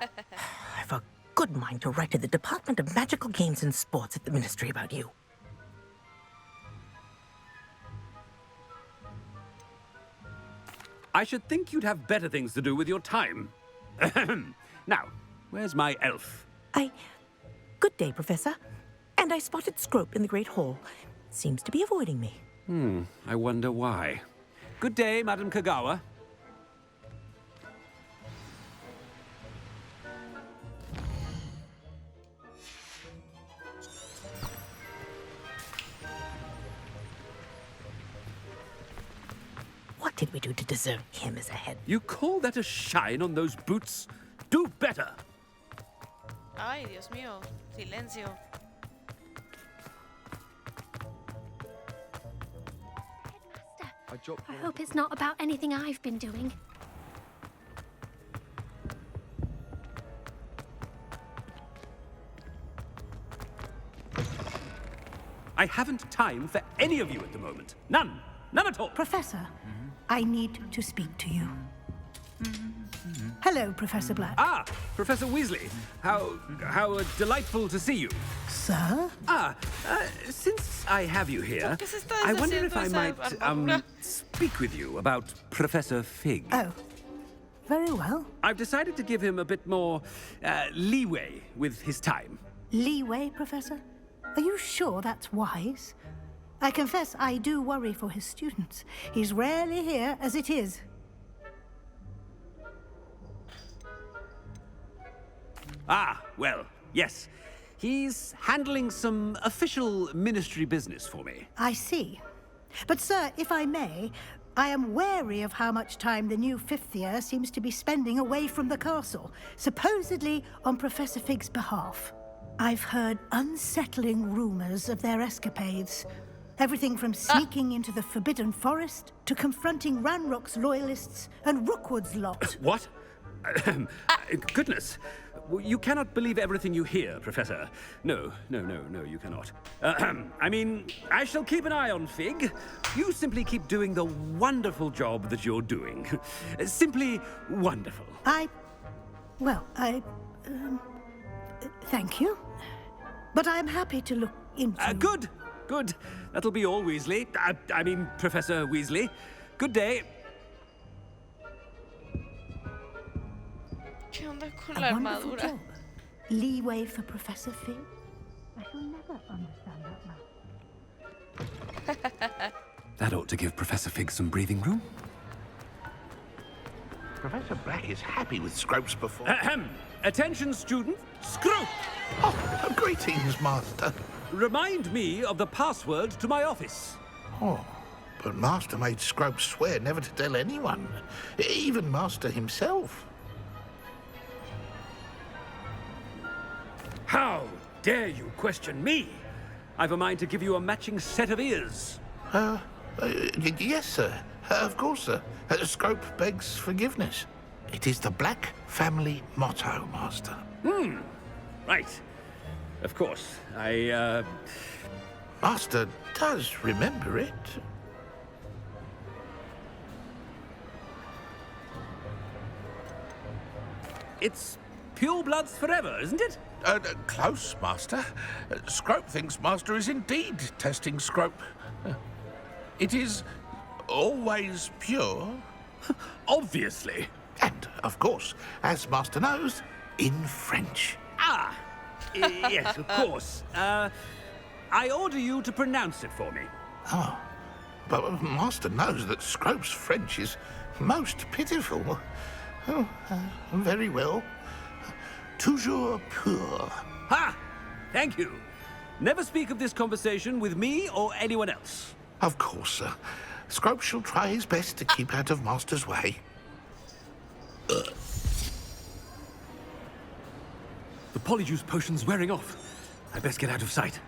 [SPEAKER 15] I've a good mind to write to the Department of Magical Games and Sports at the Ministry about you.
[SPEAKER 12] I should think you'd have better things to do with your time. Now, where's my elf?
[SPEAKER 15] Good day, Professor. And I spotted Scrope in the Great Hall. Seems to be avoiding me.
[SPEAKER 12] I wonder why. Good day, Madam Kogawa.
[SPEAKER 15] What did we do to deserve him as a head?
[SPEAKER 12] You call that a shine on those boots? Do better!
[SPEAKER 9] Ay, Dios mío. Silencio.
[SPEAKER 16] I hope it's not about anything I've been doing.
[SPEAKER 12] I haven't time for any of you at the moment. None. None at all.
[SPEAKER 17] Professor, I need to speak to you. Hello, Professor Black.
[SPEAKER 12] Ah, Professor Weasley. How delightful to see you.
[SPEAKER 17] Sir?
[SPEAKER 12] Since I have you here, I wonder if I might speak with you about Professor Fig.
[SPEAKER 17] Oh, very well.
[SPEAKER 12] I've decided to give him a bit more leeway with his time.
[SPEAKER 17] Leeway, Professor? Are you sure that's wise? I confess I do worry for his students. He's rarely here as it is.
[SPEAKER 12] Ah, well, yes. He's handling some official ministry business for me.
[SPEAKER 17] I see. But, sir, if I may, I am wary of how much time the new fifth year seems to be spending away from the castle, supposedly on Professor Fig's behalf. I've heard unsettling rumors of their escapades. Everything from sneaking into the Forbidden Forest to confronting Ranrock's loyalists and Rookwood's lot.
[SPEAKER 12] What? Goodness. You cannot believe everything you hear, Professor. No, you cannot. I mean, I shall keep an eye on Fig. You simply keep doing the wonderful job that you're doing. Simply wonderful.
[SPEAKER 17] Thank you. But I'm happy to look into...
[SPEAKER 12] Good. That'll be all, Weasley. I mean, Professor Weasley. Good day.
[SPEAKER 9] ¿Qué onda con la armadura?
[SPEAKER 17] Leeway for Professor Fig? I shall never understand that now.
[SPEAKER 12] That ought to give Professor Fig some breathing room.
[SPEAKER 8] Professor Black is happy with Scrope's performance.
[SPEAKER 12] Attention, student. Scrope!
[SPEAKER 8] Oh, greetings, Master.
[SPEAKER 12] Remind me of the password to my office.
[SPEAKER 8] Oh, but Master made Scrope swear never to tell anyone, even Master himself.
[SPEAKER 12] How dare you question me? I've a mind to give you a matching set of ears.
[SPEAKER 8] Yes, sir. Of course, sir. Scrope begs forgiveness. It is the Black family motto, Master.
[SPEAKER 12] Right. Of course.
[SPEAKER 8] Master does remember it.
[SPEAKER 12] It's pure bloods forever, isn't it?
[SPEAKER 8] Close, Master. Scrope thinks Master is indeed testing Scrope. It is always pure.
[SPEAKER 12] Obviously.
[SPEAKER 8] And, of course, as Master knows, in French.
[SPEAKER 12] Ah! Yes, of course. I order you to pronounce it for me.
[SPEAKER 8] Oh, but Master knows that Scrope's French is most pitiful. Oh, very well. Toujours pur.
[SPEAKER 12] Ha! Thank you. Never speak of this conversation with me or anyone else.
[SPEAKER 8] Of course, sir. Scrope shall try his best to keep out of Master's way.
[SPEAKER 12] The polyjuice potion's wearing off. I best get out of sight.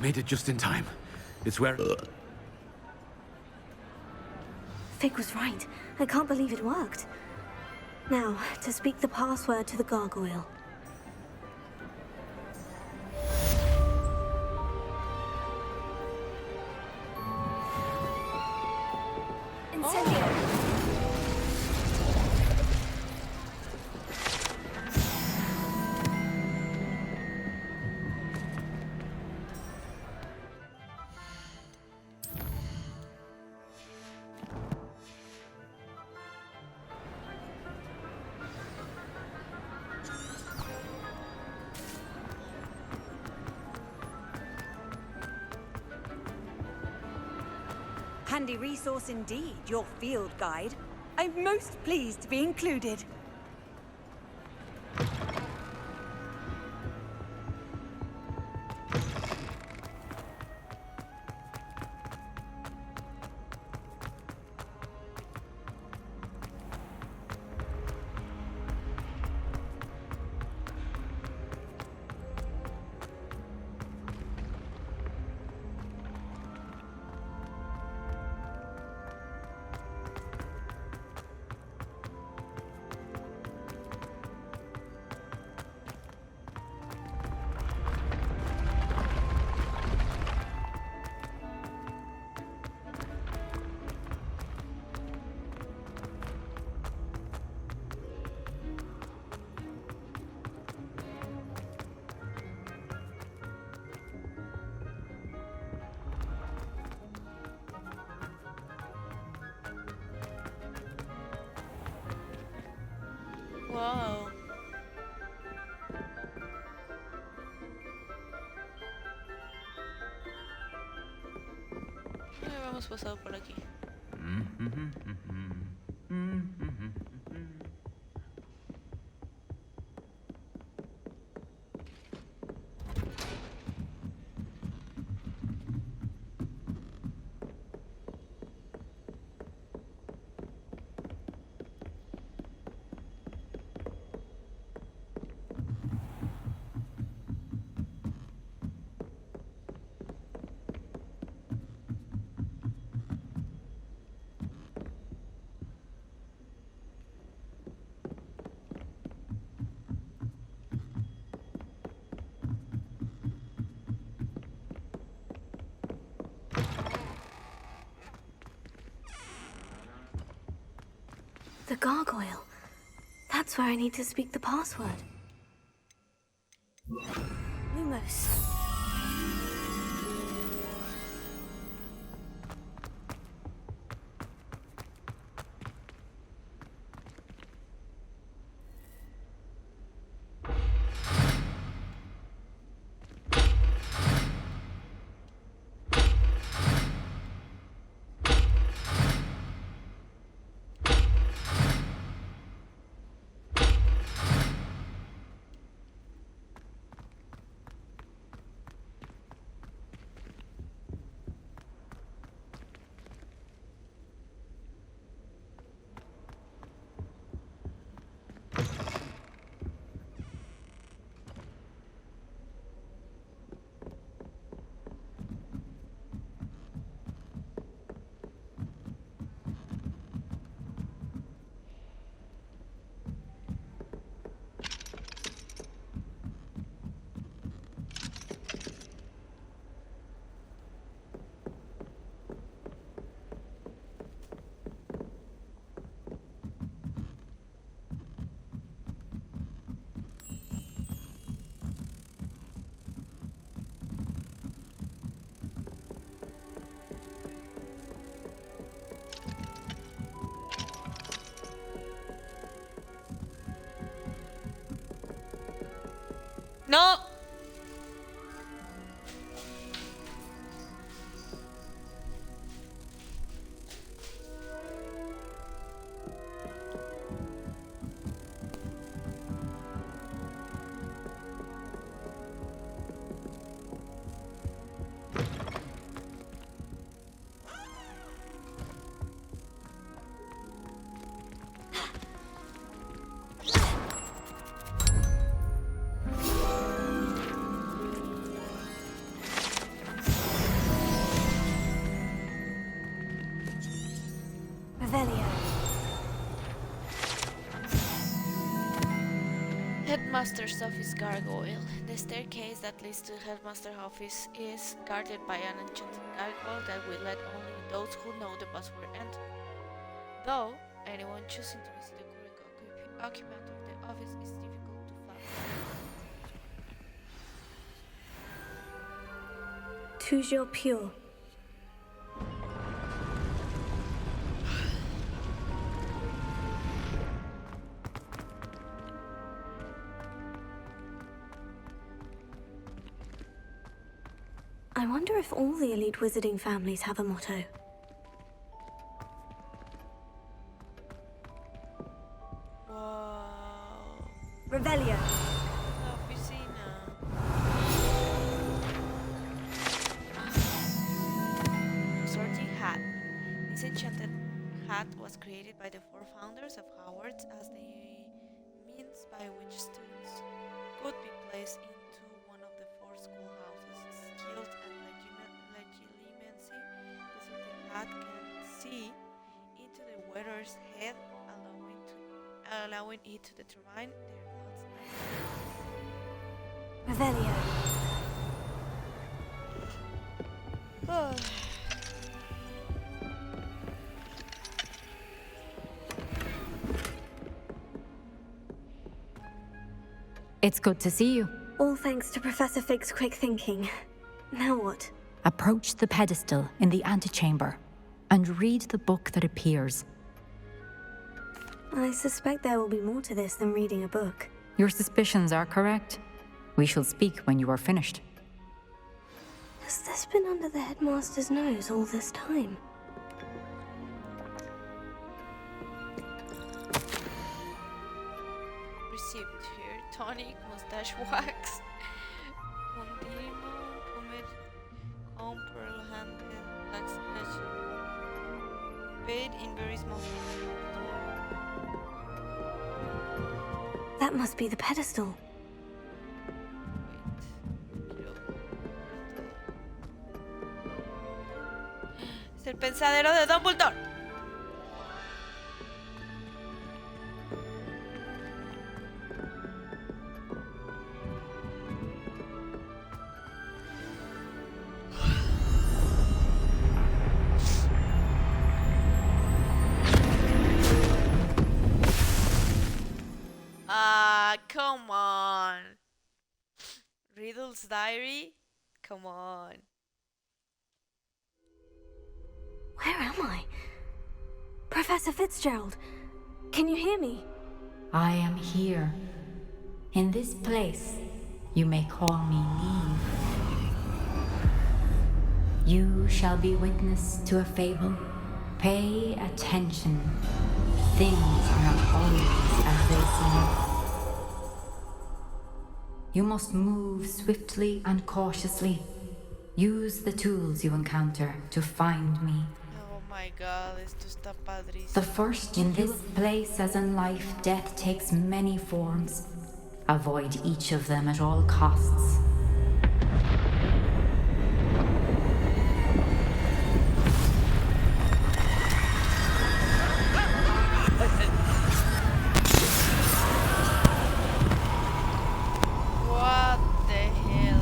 [SPEAKER 12] Made it just in time. It's where...
[SPEAKER 2] Fig was right. I can't believe it worked. Now, to speak the password to the gargoyle.
[SPEAKER 4] Handy resource indeed, your field guide. I'm most pleased to be included.
[SPEAKER 9] Wow. Hemos pasado por aquí.
[SPEAKER 2] The gargoyle. That's where I need to speak the password. Lumos.
[SPEAKER 9] No.
[SPEAKER 2] Revelio.
[SPEAKER 9] Headmaster's office gargoyle. The staircase that leads to Headmaster's office is guarded by an enchanted gargoyle that will let only those who know the password enter. Though anyone choosing to visit the current occupant of the office is difficult to find.
[SPEAKER 2] Toujours pure. I wonder if all the elite wizarding families have a motto.
[SPEAKER 9] Wow.
[SPEAKER 2] Revelio.
[SPEAKER 9] La oficina. Sorting hat. This enchanted hat was created by the four founders of Hogwarts as the means by which students could be placed into one of the four schoolhouses. Skilled and legitimacy, the sorting hat can see into the wearer's head, allowing it to determine their thoughts.
[SPEAKER 2] Revelio.
[SPEAKER 9] Oh.
[SPEAKER 11] It's good to see you.
[SPEAKER 2] All thanks to Professor Fig's quick thinking. Now what?
[SPEAKER 11] Approach the pedestal in the antechamber and read the book that appears.
[SPEAKER 2] I suspect there will be more to this than reading a book.
[SPEAKER 11] Your suspicions are correct. We shall speak when you are finished.
[SPEAKER 2] Has this been under the headmaster's nose all this time?
[SPEAKER 9] Received here tonic, mustache wax, condimo, pomade, comb, pearl handed, black scratch, paid in very small.
[SPEAKER 2] That must be the pedestal.
[SPEAKER 9] Es el pensadero de Dumbledore. Come on. Riddle's diary? Come on.
[SPEAKER 2] Where am I? Professor Fitzgerald, can you hear me?
[SPEAKER 11] I am here. In this place, you may call me Neve. You shall be witness to a fable. Pay attention. Things are not always as they seem. You must move swiftly and cautiously. Use the tools you encounter to find me.
[SPEAKER 9] Oh my god, esto está padrísimo.
[SPEAKER 11] The first in this place, as in life, death takes many forms. Avoid each of them at all costs.
[SPEAKER 9] What the hell?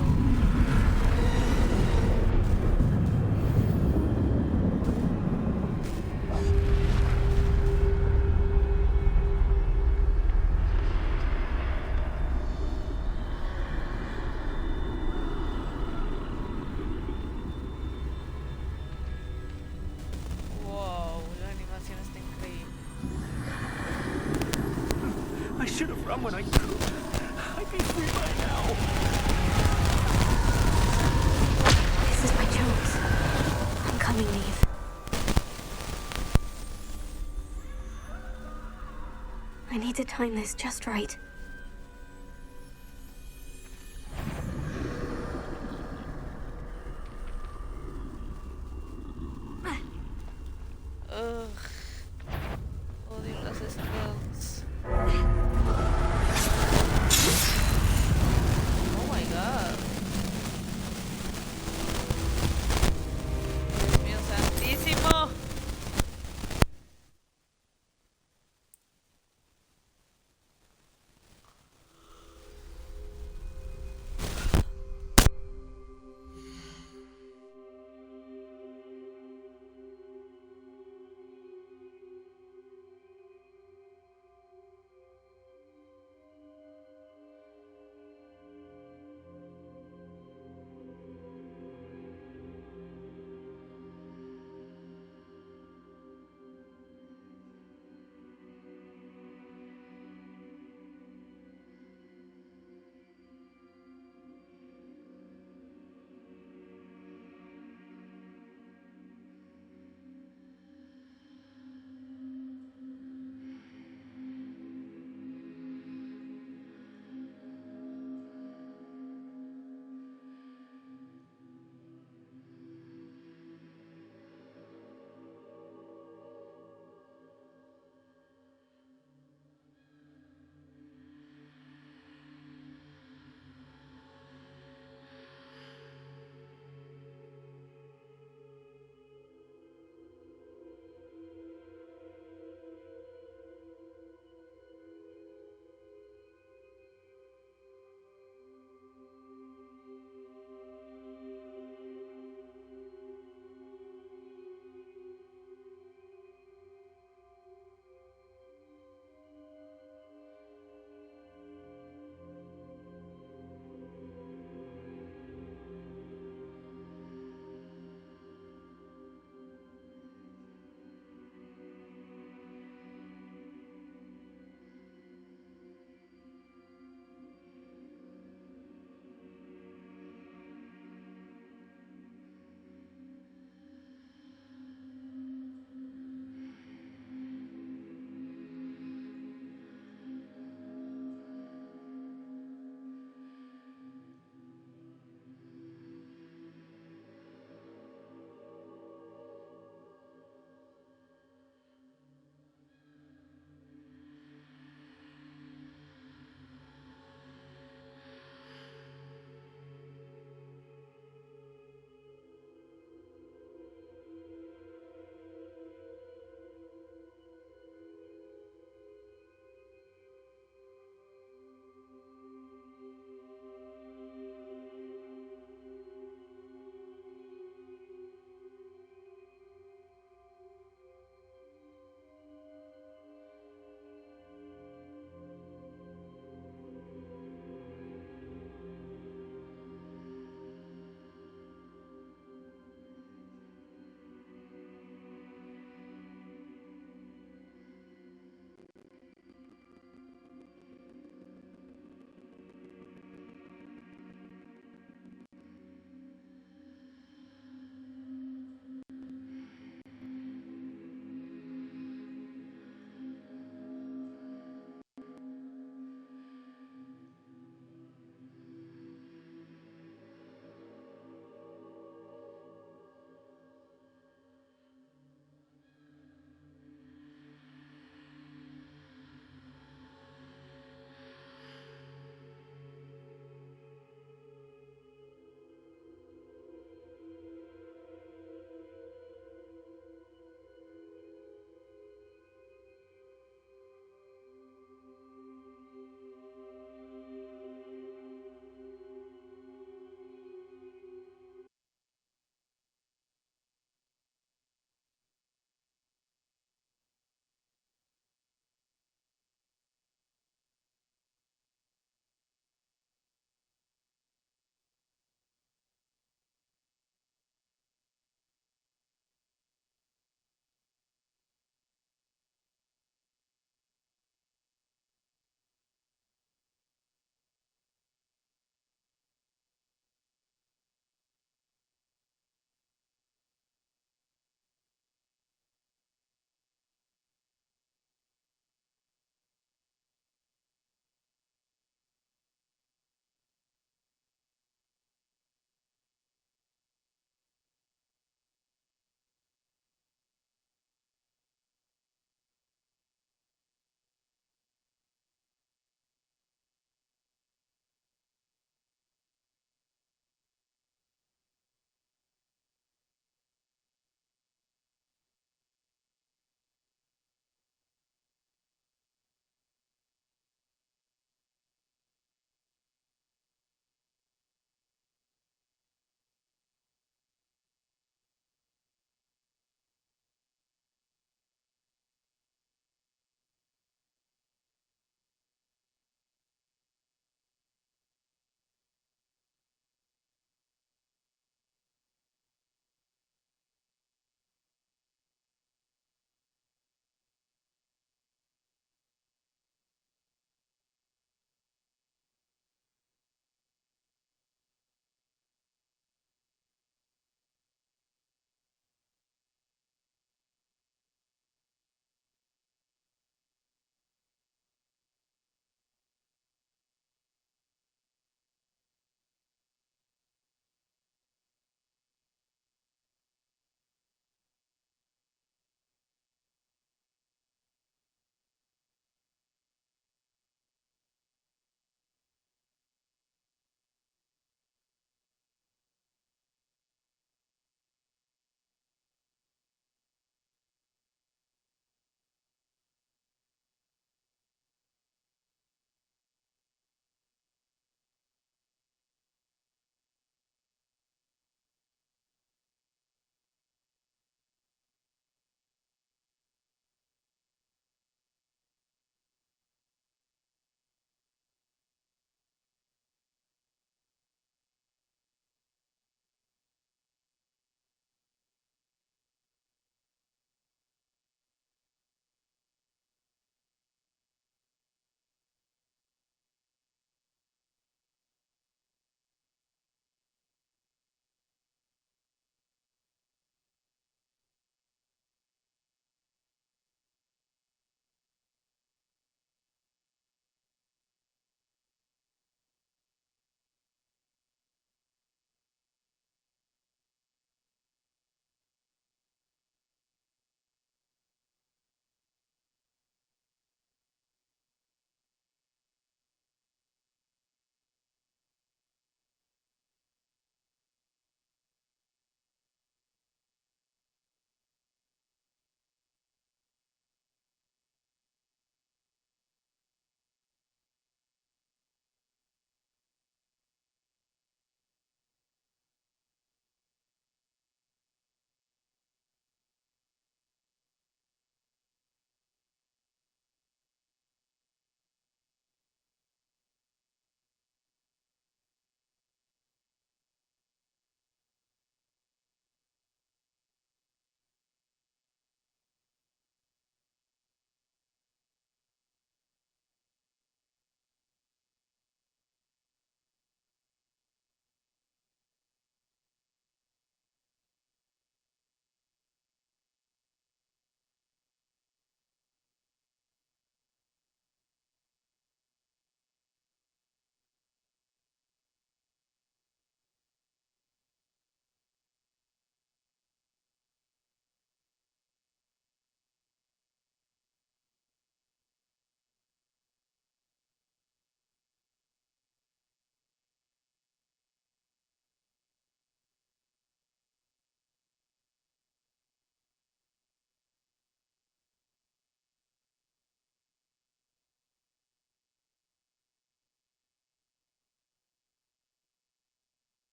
[SPEAKER 9] Wow, la animación está increíble.
[SPEAKER 12] I should have run when I could. I'd be free by now.
[SPEAKER 2] This is my chance. I'm coming, Neve. I need to time this just right.
[SPEAKER 9] Ugh. Odio las spells. Oh my god. Dios mío santísimo.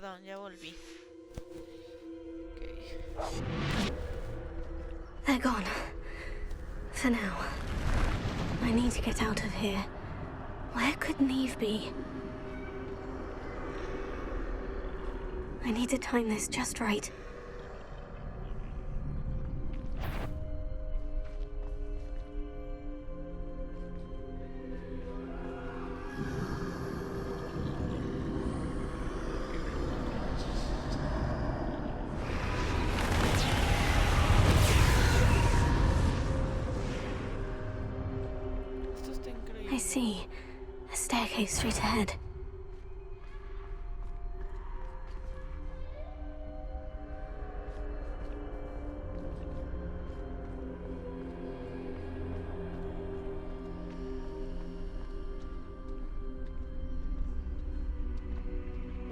[SPEAKER 9] perdón, ya volví. Okay.
[SPEAKER 2] They're gone. For now. I need to get out of here. Where could Neve be? I need to time this just right. I see. A staircase straight ahead.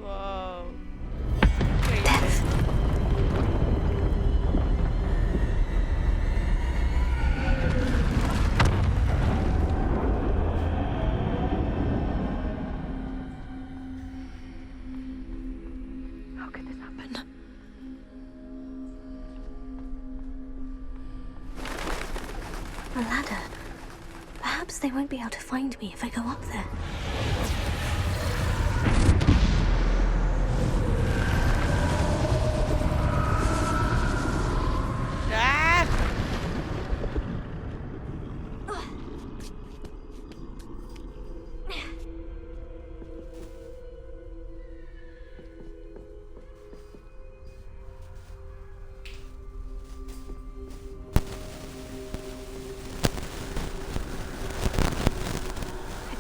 [SPEAKER 9] Wow.
[SPEAKER 2] How could this happen? A ladder. Perhaps they won't be able to find me if I go up there.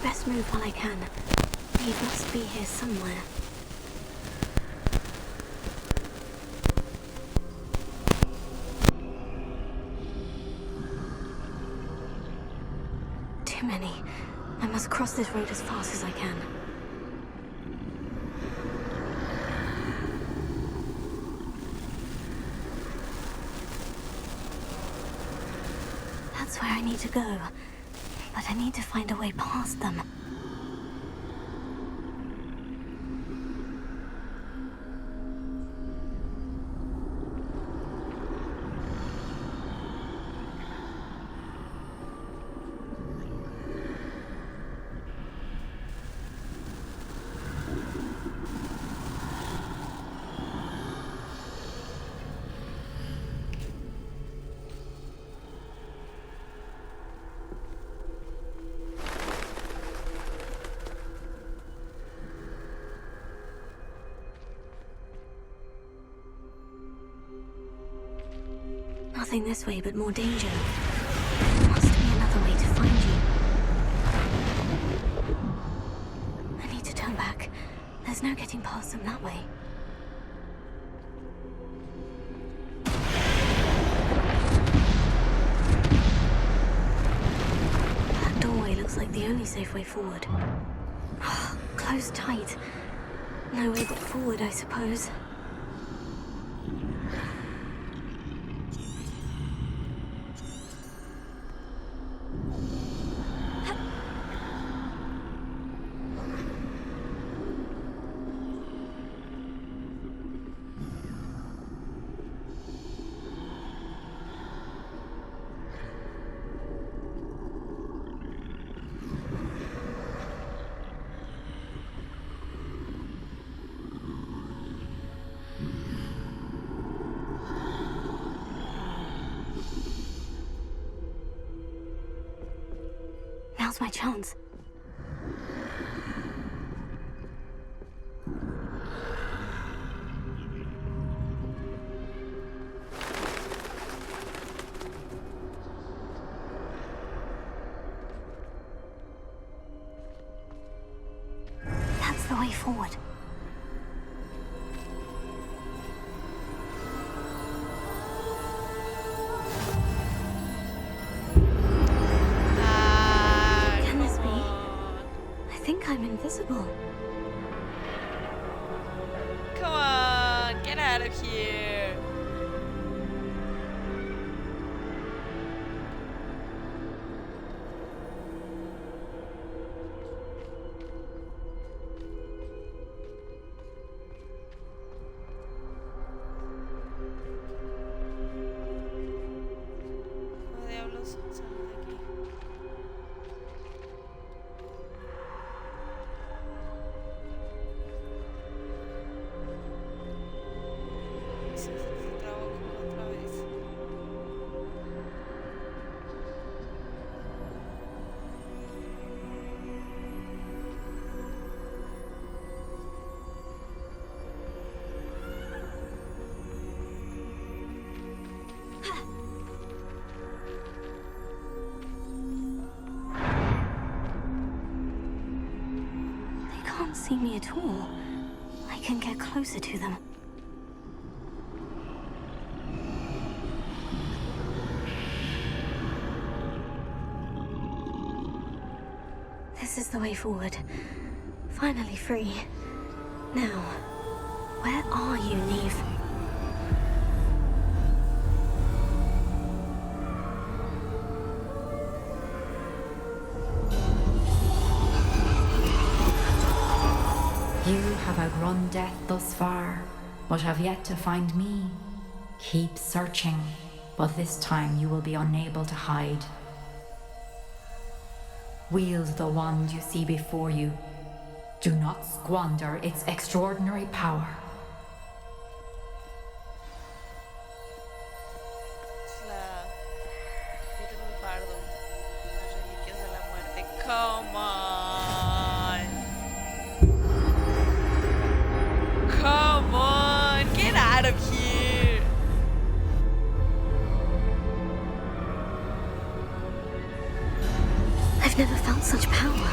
[SPEAKER 2] Best move while I can. He must be here somewhere. Too many. I must cross this road as fast as I can. That's where I need to go. But I need to find a way past them. Nothing this way, but more danger. There must be another way to find you. I need to turn back. There's no getting past them that way. That doorway looks like the only safe way forward. Closed tight. No way but forward, I suppose. Now's my chance. That's the way forward. I'm invisible.
[SPEAKER 9] Come on, get out of here. se trabó como otra vez.
[SPEAKER 2] They can't see me at all. I can get closer to them. This is the way forward. Finally free. Now, where are you, Neve?
[SPEAKER 11] You have outrun death thus far, but have yet to find me. Keep searching, but this time you will be unable to hide. Wield the wand you see before you. Do not squander its extraordinary power.
[SPEAKER 9] Es la Virgen Bardo, las reliquias de la muerte. Come on. Come on, get out of here.
[SPEAKER 2] I've never felt such power.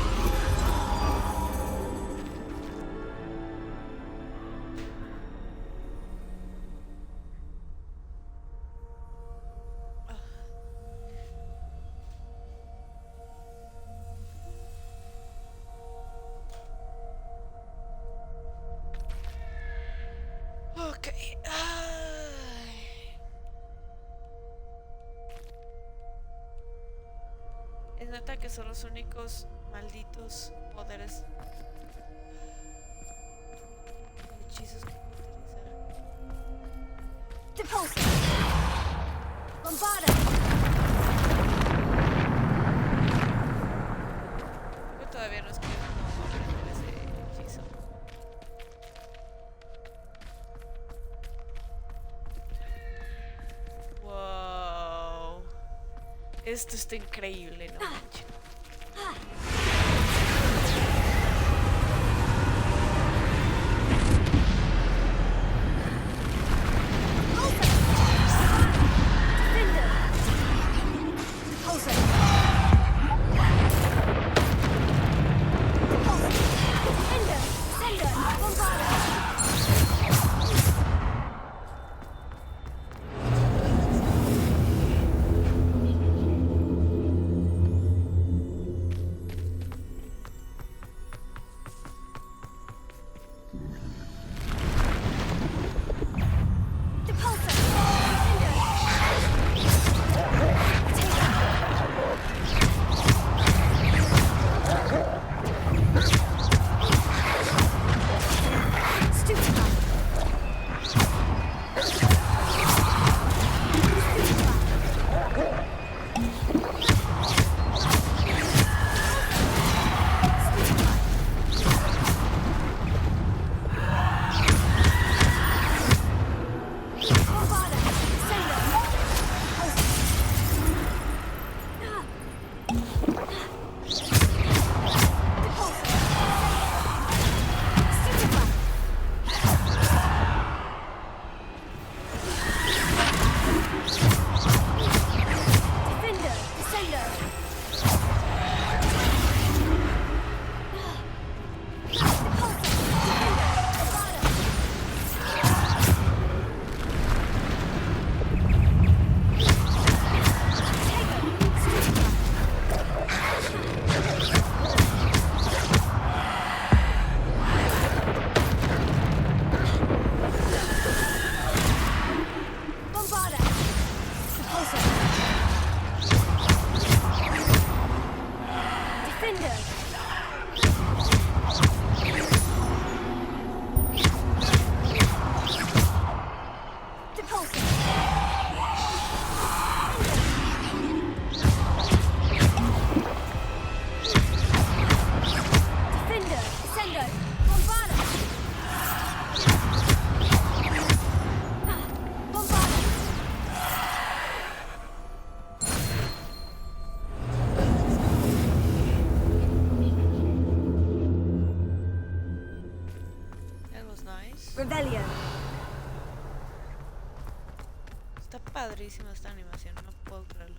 [SPEAKER 9] Ok. Ay. Es neta que son los únicos malditos poderes hechizos que puedo utilizar.
[SPEAKER 10] Depulse! Bombarda!
[SPEAKER 9] Yo todavía no escribo cómo aprender ese hechizo. Wow. Esto está increíble, no manches. padrísima esta animación, no puedo creerlo.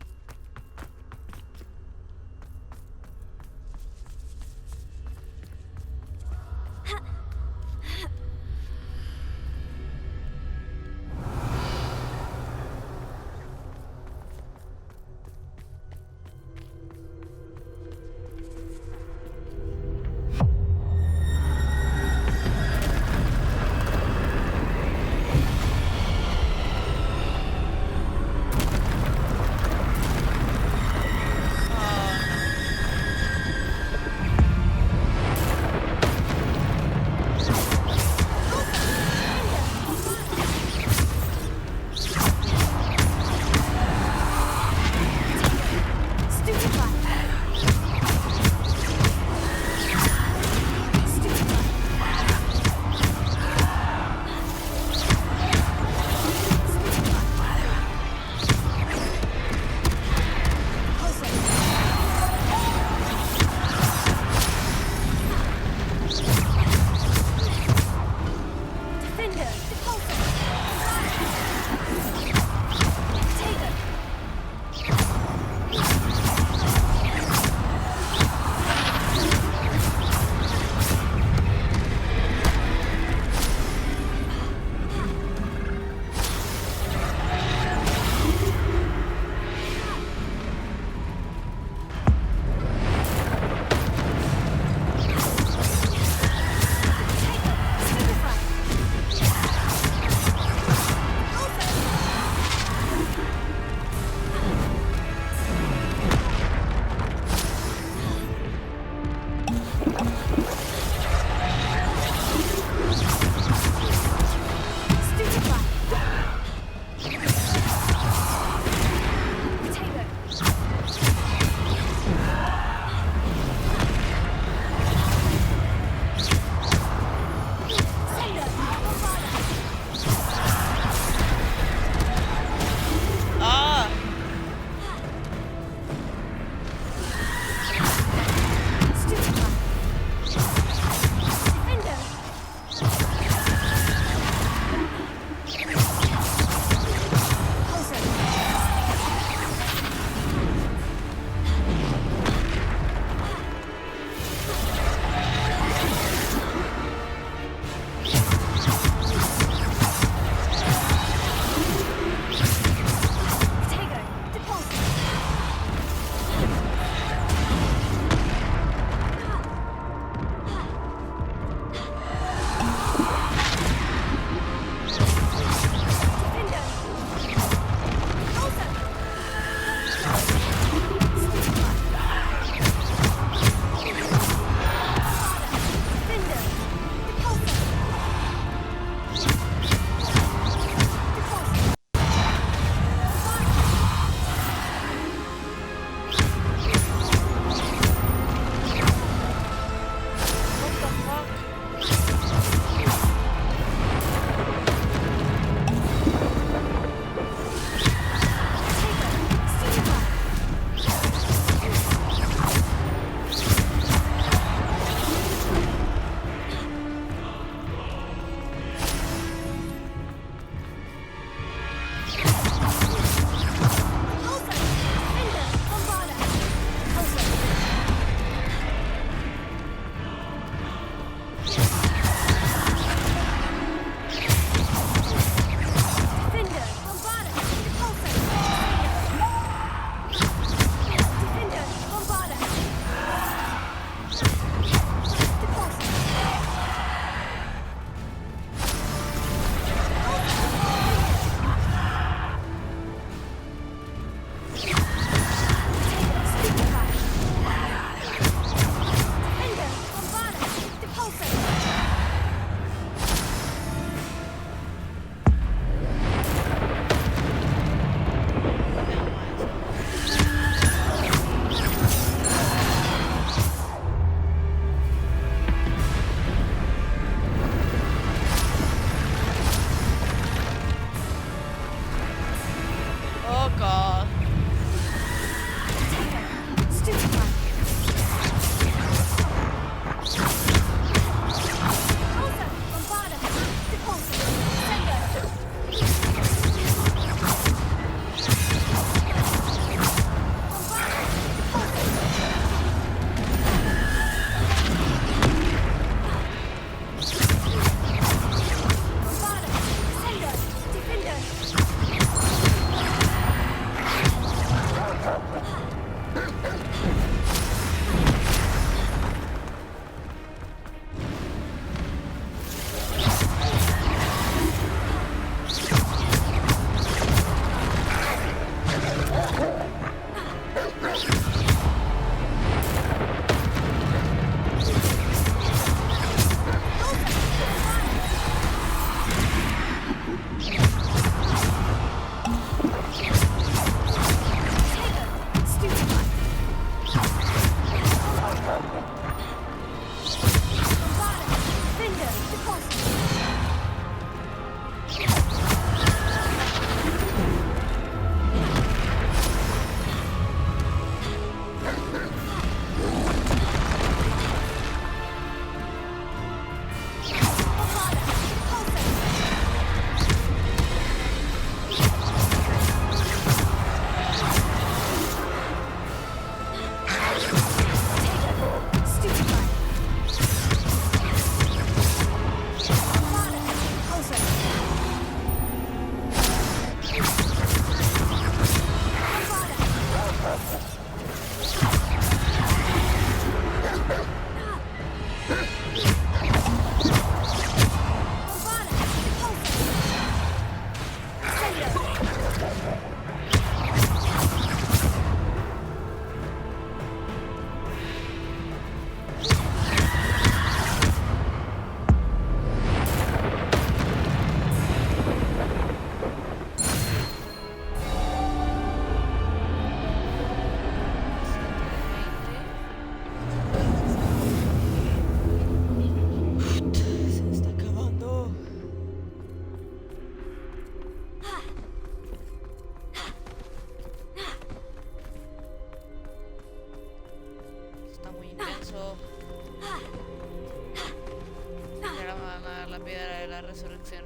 [SPEAKER 9] la resurrección.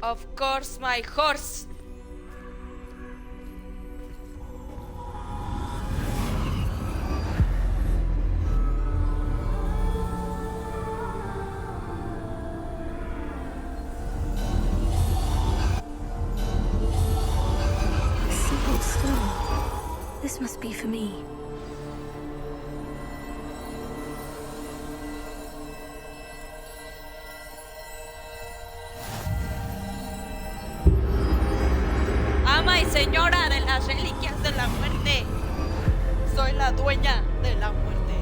[SPEAKER 9] Of course, my horse.
[SPEAKER 2] Simple stone. This must be for me.
[SPEAKER 9] Ama y señora de las reliquias de la muerte. Soy la dueña de la muerte.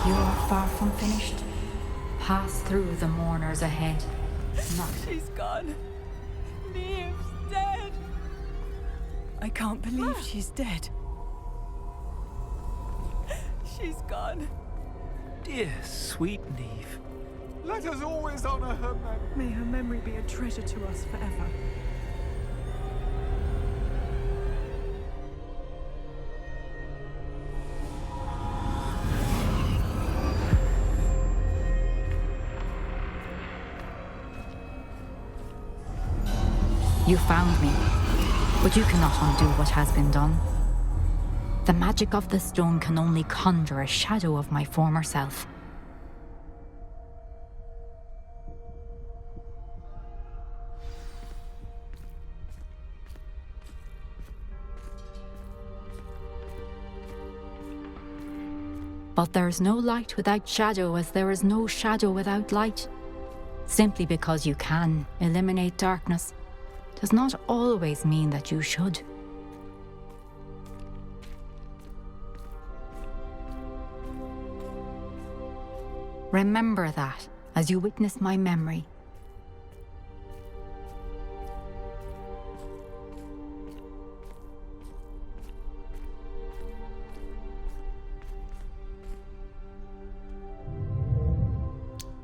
[SPEAKER 11] You are far from finished. Pass through the mourners ahead. Not
[SPEAKER 14] She's gone. Neve's dead. I can't believe she's dead. She's gone.
[SPEAKER 1] Dear, sweet Neve.
[SPEAKER 6] Let us always honor her memory.
[SPEAKER 14] May her memory be a treasure to us forever.
[SPEAKER 11] You found me, but you cannot undo what has been done. The magic of the stone can only conjure a shadow of my former self. But there is no light without shadow, as there is no shadow without light. Simply because you can eliminate darkness does not always mean that you should. Remember that as you witness my memory.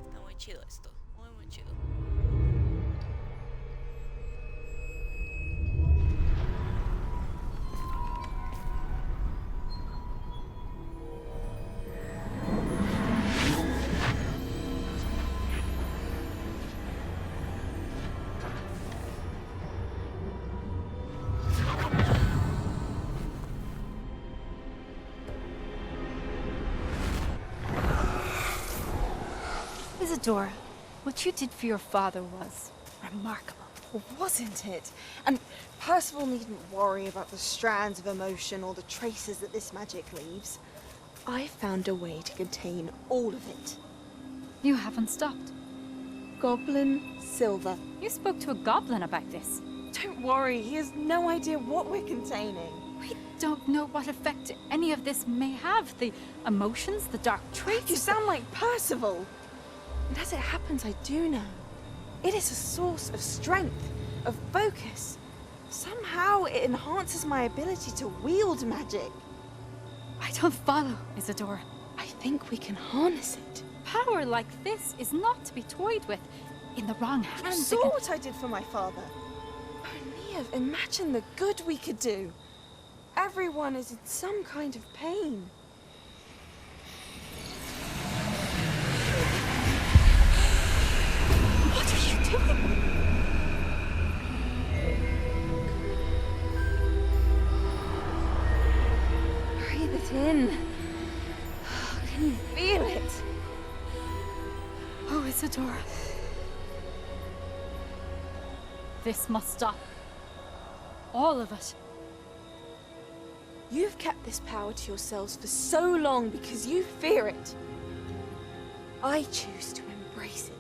[SPEAKER 9] Está muy chido esto, muy muy chido.
[SPEAKER 18] Isadora, what you did for your father was remarkable, wasn't it? And Percival needn't worry about the strands of emotion or the traces that this magic leaves. I found a way to contain all of it.
[SPEAKER 11] You haven't stopped.
[SPEAKER 18] Goblin Silver.
[SPEAKER 11] You spoke to a goblin about this.
[SPEAKER 18] Don't worry, he has no idea what we're containing.
[SPEAKER 11] We don't know what effect any of this may have. The emotions, the dark traits.
[SPEAKER 18] You sound like Percival. And as it happens, I do know. It is a source of strength, of focus. Somehow it enhances my ability to wield magic.
[SPEAKER 11] I don't follow, Isadora.
[SPEAKER 18] I think we can harness it.
[SPEAKER 11] Power like this is not to be toyed with. In the wrong
[SPEAKER 18] You
[SPEAKER 11] hands.
[SPEAKER 18] saw what I did for my father. Oh, Neve, imagine the good we could do. Everyone is in some kind of pain.
[SPEAKER 11] What are you doing?
[SPEAKER 18] Breathe it in. Can you feel it?
[SPEAKER 11] Oh, Isadora. This must stop. All of it.
[SPEAKER 18] You've kept this power to yourselves for so long because you fear it. I choose to embrace it.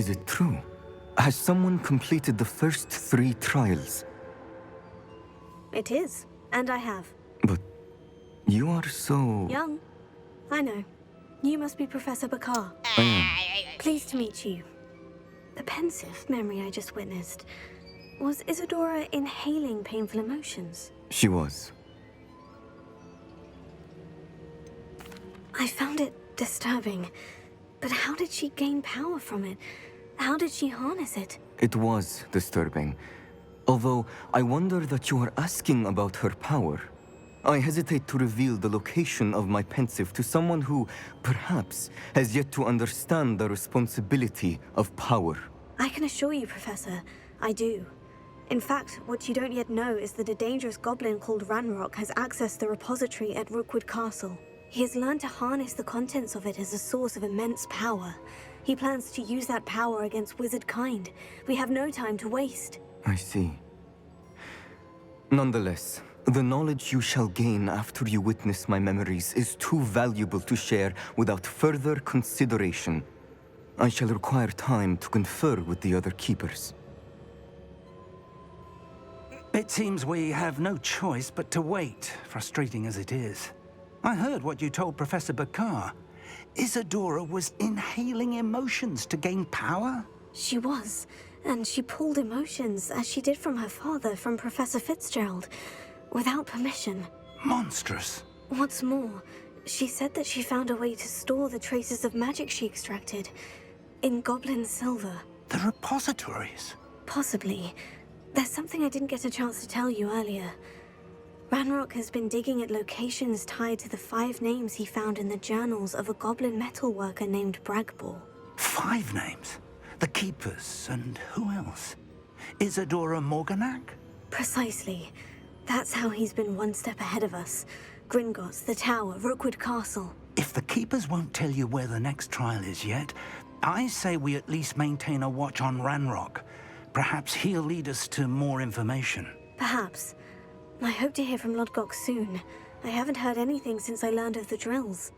[SPEAKER 19] Is it true? Has someone completed the first 3 trials?
[SPEAKER 2] It is, and I have.
[SPEAKER 19] But you are so...
[SPEAKER 2] Young. I know. You must be Professor Bakar.
[SPEAKER 19] I am.
[SPEAKER 2] Pleased to meet you. The pensive memory I just witnessed. Was Isadora inhaling painful emotions?
[SPEAKER 19] She was.
[SPEAKER 2] I found it disturbing. But how did she gain power from it? How did she harness it?
[SPEAKER 19] It was disturbing. Although I wonder that you are asking about her power. I hesitate to reveal the location of my pensive to someone who, perhaps, has yet to understand the responsibility of power.
[SPEAKER 2] I can assure you, Professor, I do. In fact, what you don't yet know is that a dangerous goblin called Ranrock has accessed the repository at Rookwood Castle. He has learned to harness the contents of it as a source of immense power. He plans to use that power against wizard kind. We have no time to waste.
[SPEAKER 19] I see. Nonetheless, the knowledge you shall gain after you witness my memories is too valuable to share without further consideration. I shall require time to confer with the other keepers.
[SPEAKER 3] It seems we have no choice but to wait, frustrating as it is. I heard what you told Professor Bakar. Isadora was inhaling emotions to gain power?
[SPEAKER 2] She was, and she pulled emotions, as she did from her father, from Professor Fitzgerald, without permission.
[SPEAKER 3] Monstrous.
[SPEAKER 2] What's more, she said that she found a way to store the traces of magic she extracted in goblin silver.
[SPEAKER 3] The repositories?
[SPEAKER 2] Possibly. There's something I didn't get a chance to tell you earlier. Ranrock has been digging at locations tied to the 5 names he found in the journals of a goblin metalworker named Bragbor.
[SPEAKER 3] 5 names? The Keepers, and who else? Isadora Morganac?
[SPEAKER 2] Precisely. That's how he's been one step ahead of us. Gringotts, the Tower, Rookwood Castle.
[SPEAKER 3] If the Keepers won't tell you where the next trial is yet, I say we at least maintain a watch on Ranrock. Perhaps he'll lead us to more information.
[SPEAKER 2] Perhaps. I hope to hear from Lodgok soon. I haven't heard anything since I learned of the drills.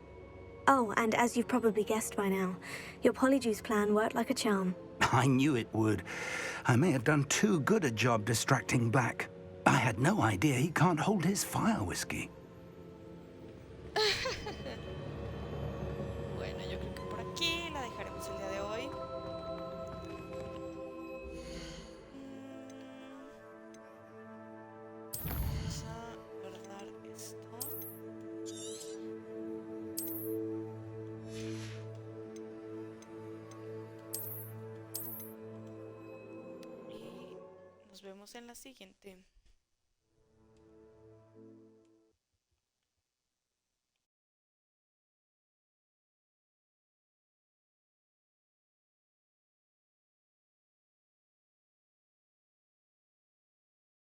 [SPEAKER 2] Oh, and as you've probably guessed by now, your Polyjuice plan worked like a charm.
[SPEAKER 3] I knew it would. I may have done too good a job distracting Black. I had no idea he can't hold his fire whiskey.
[SPEAKER 9] Bueno, yo creo que por aquí la dejaremos el día de hoy. Vamos a guardar esto. Y nos vemos en la siguiente.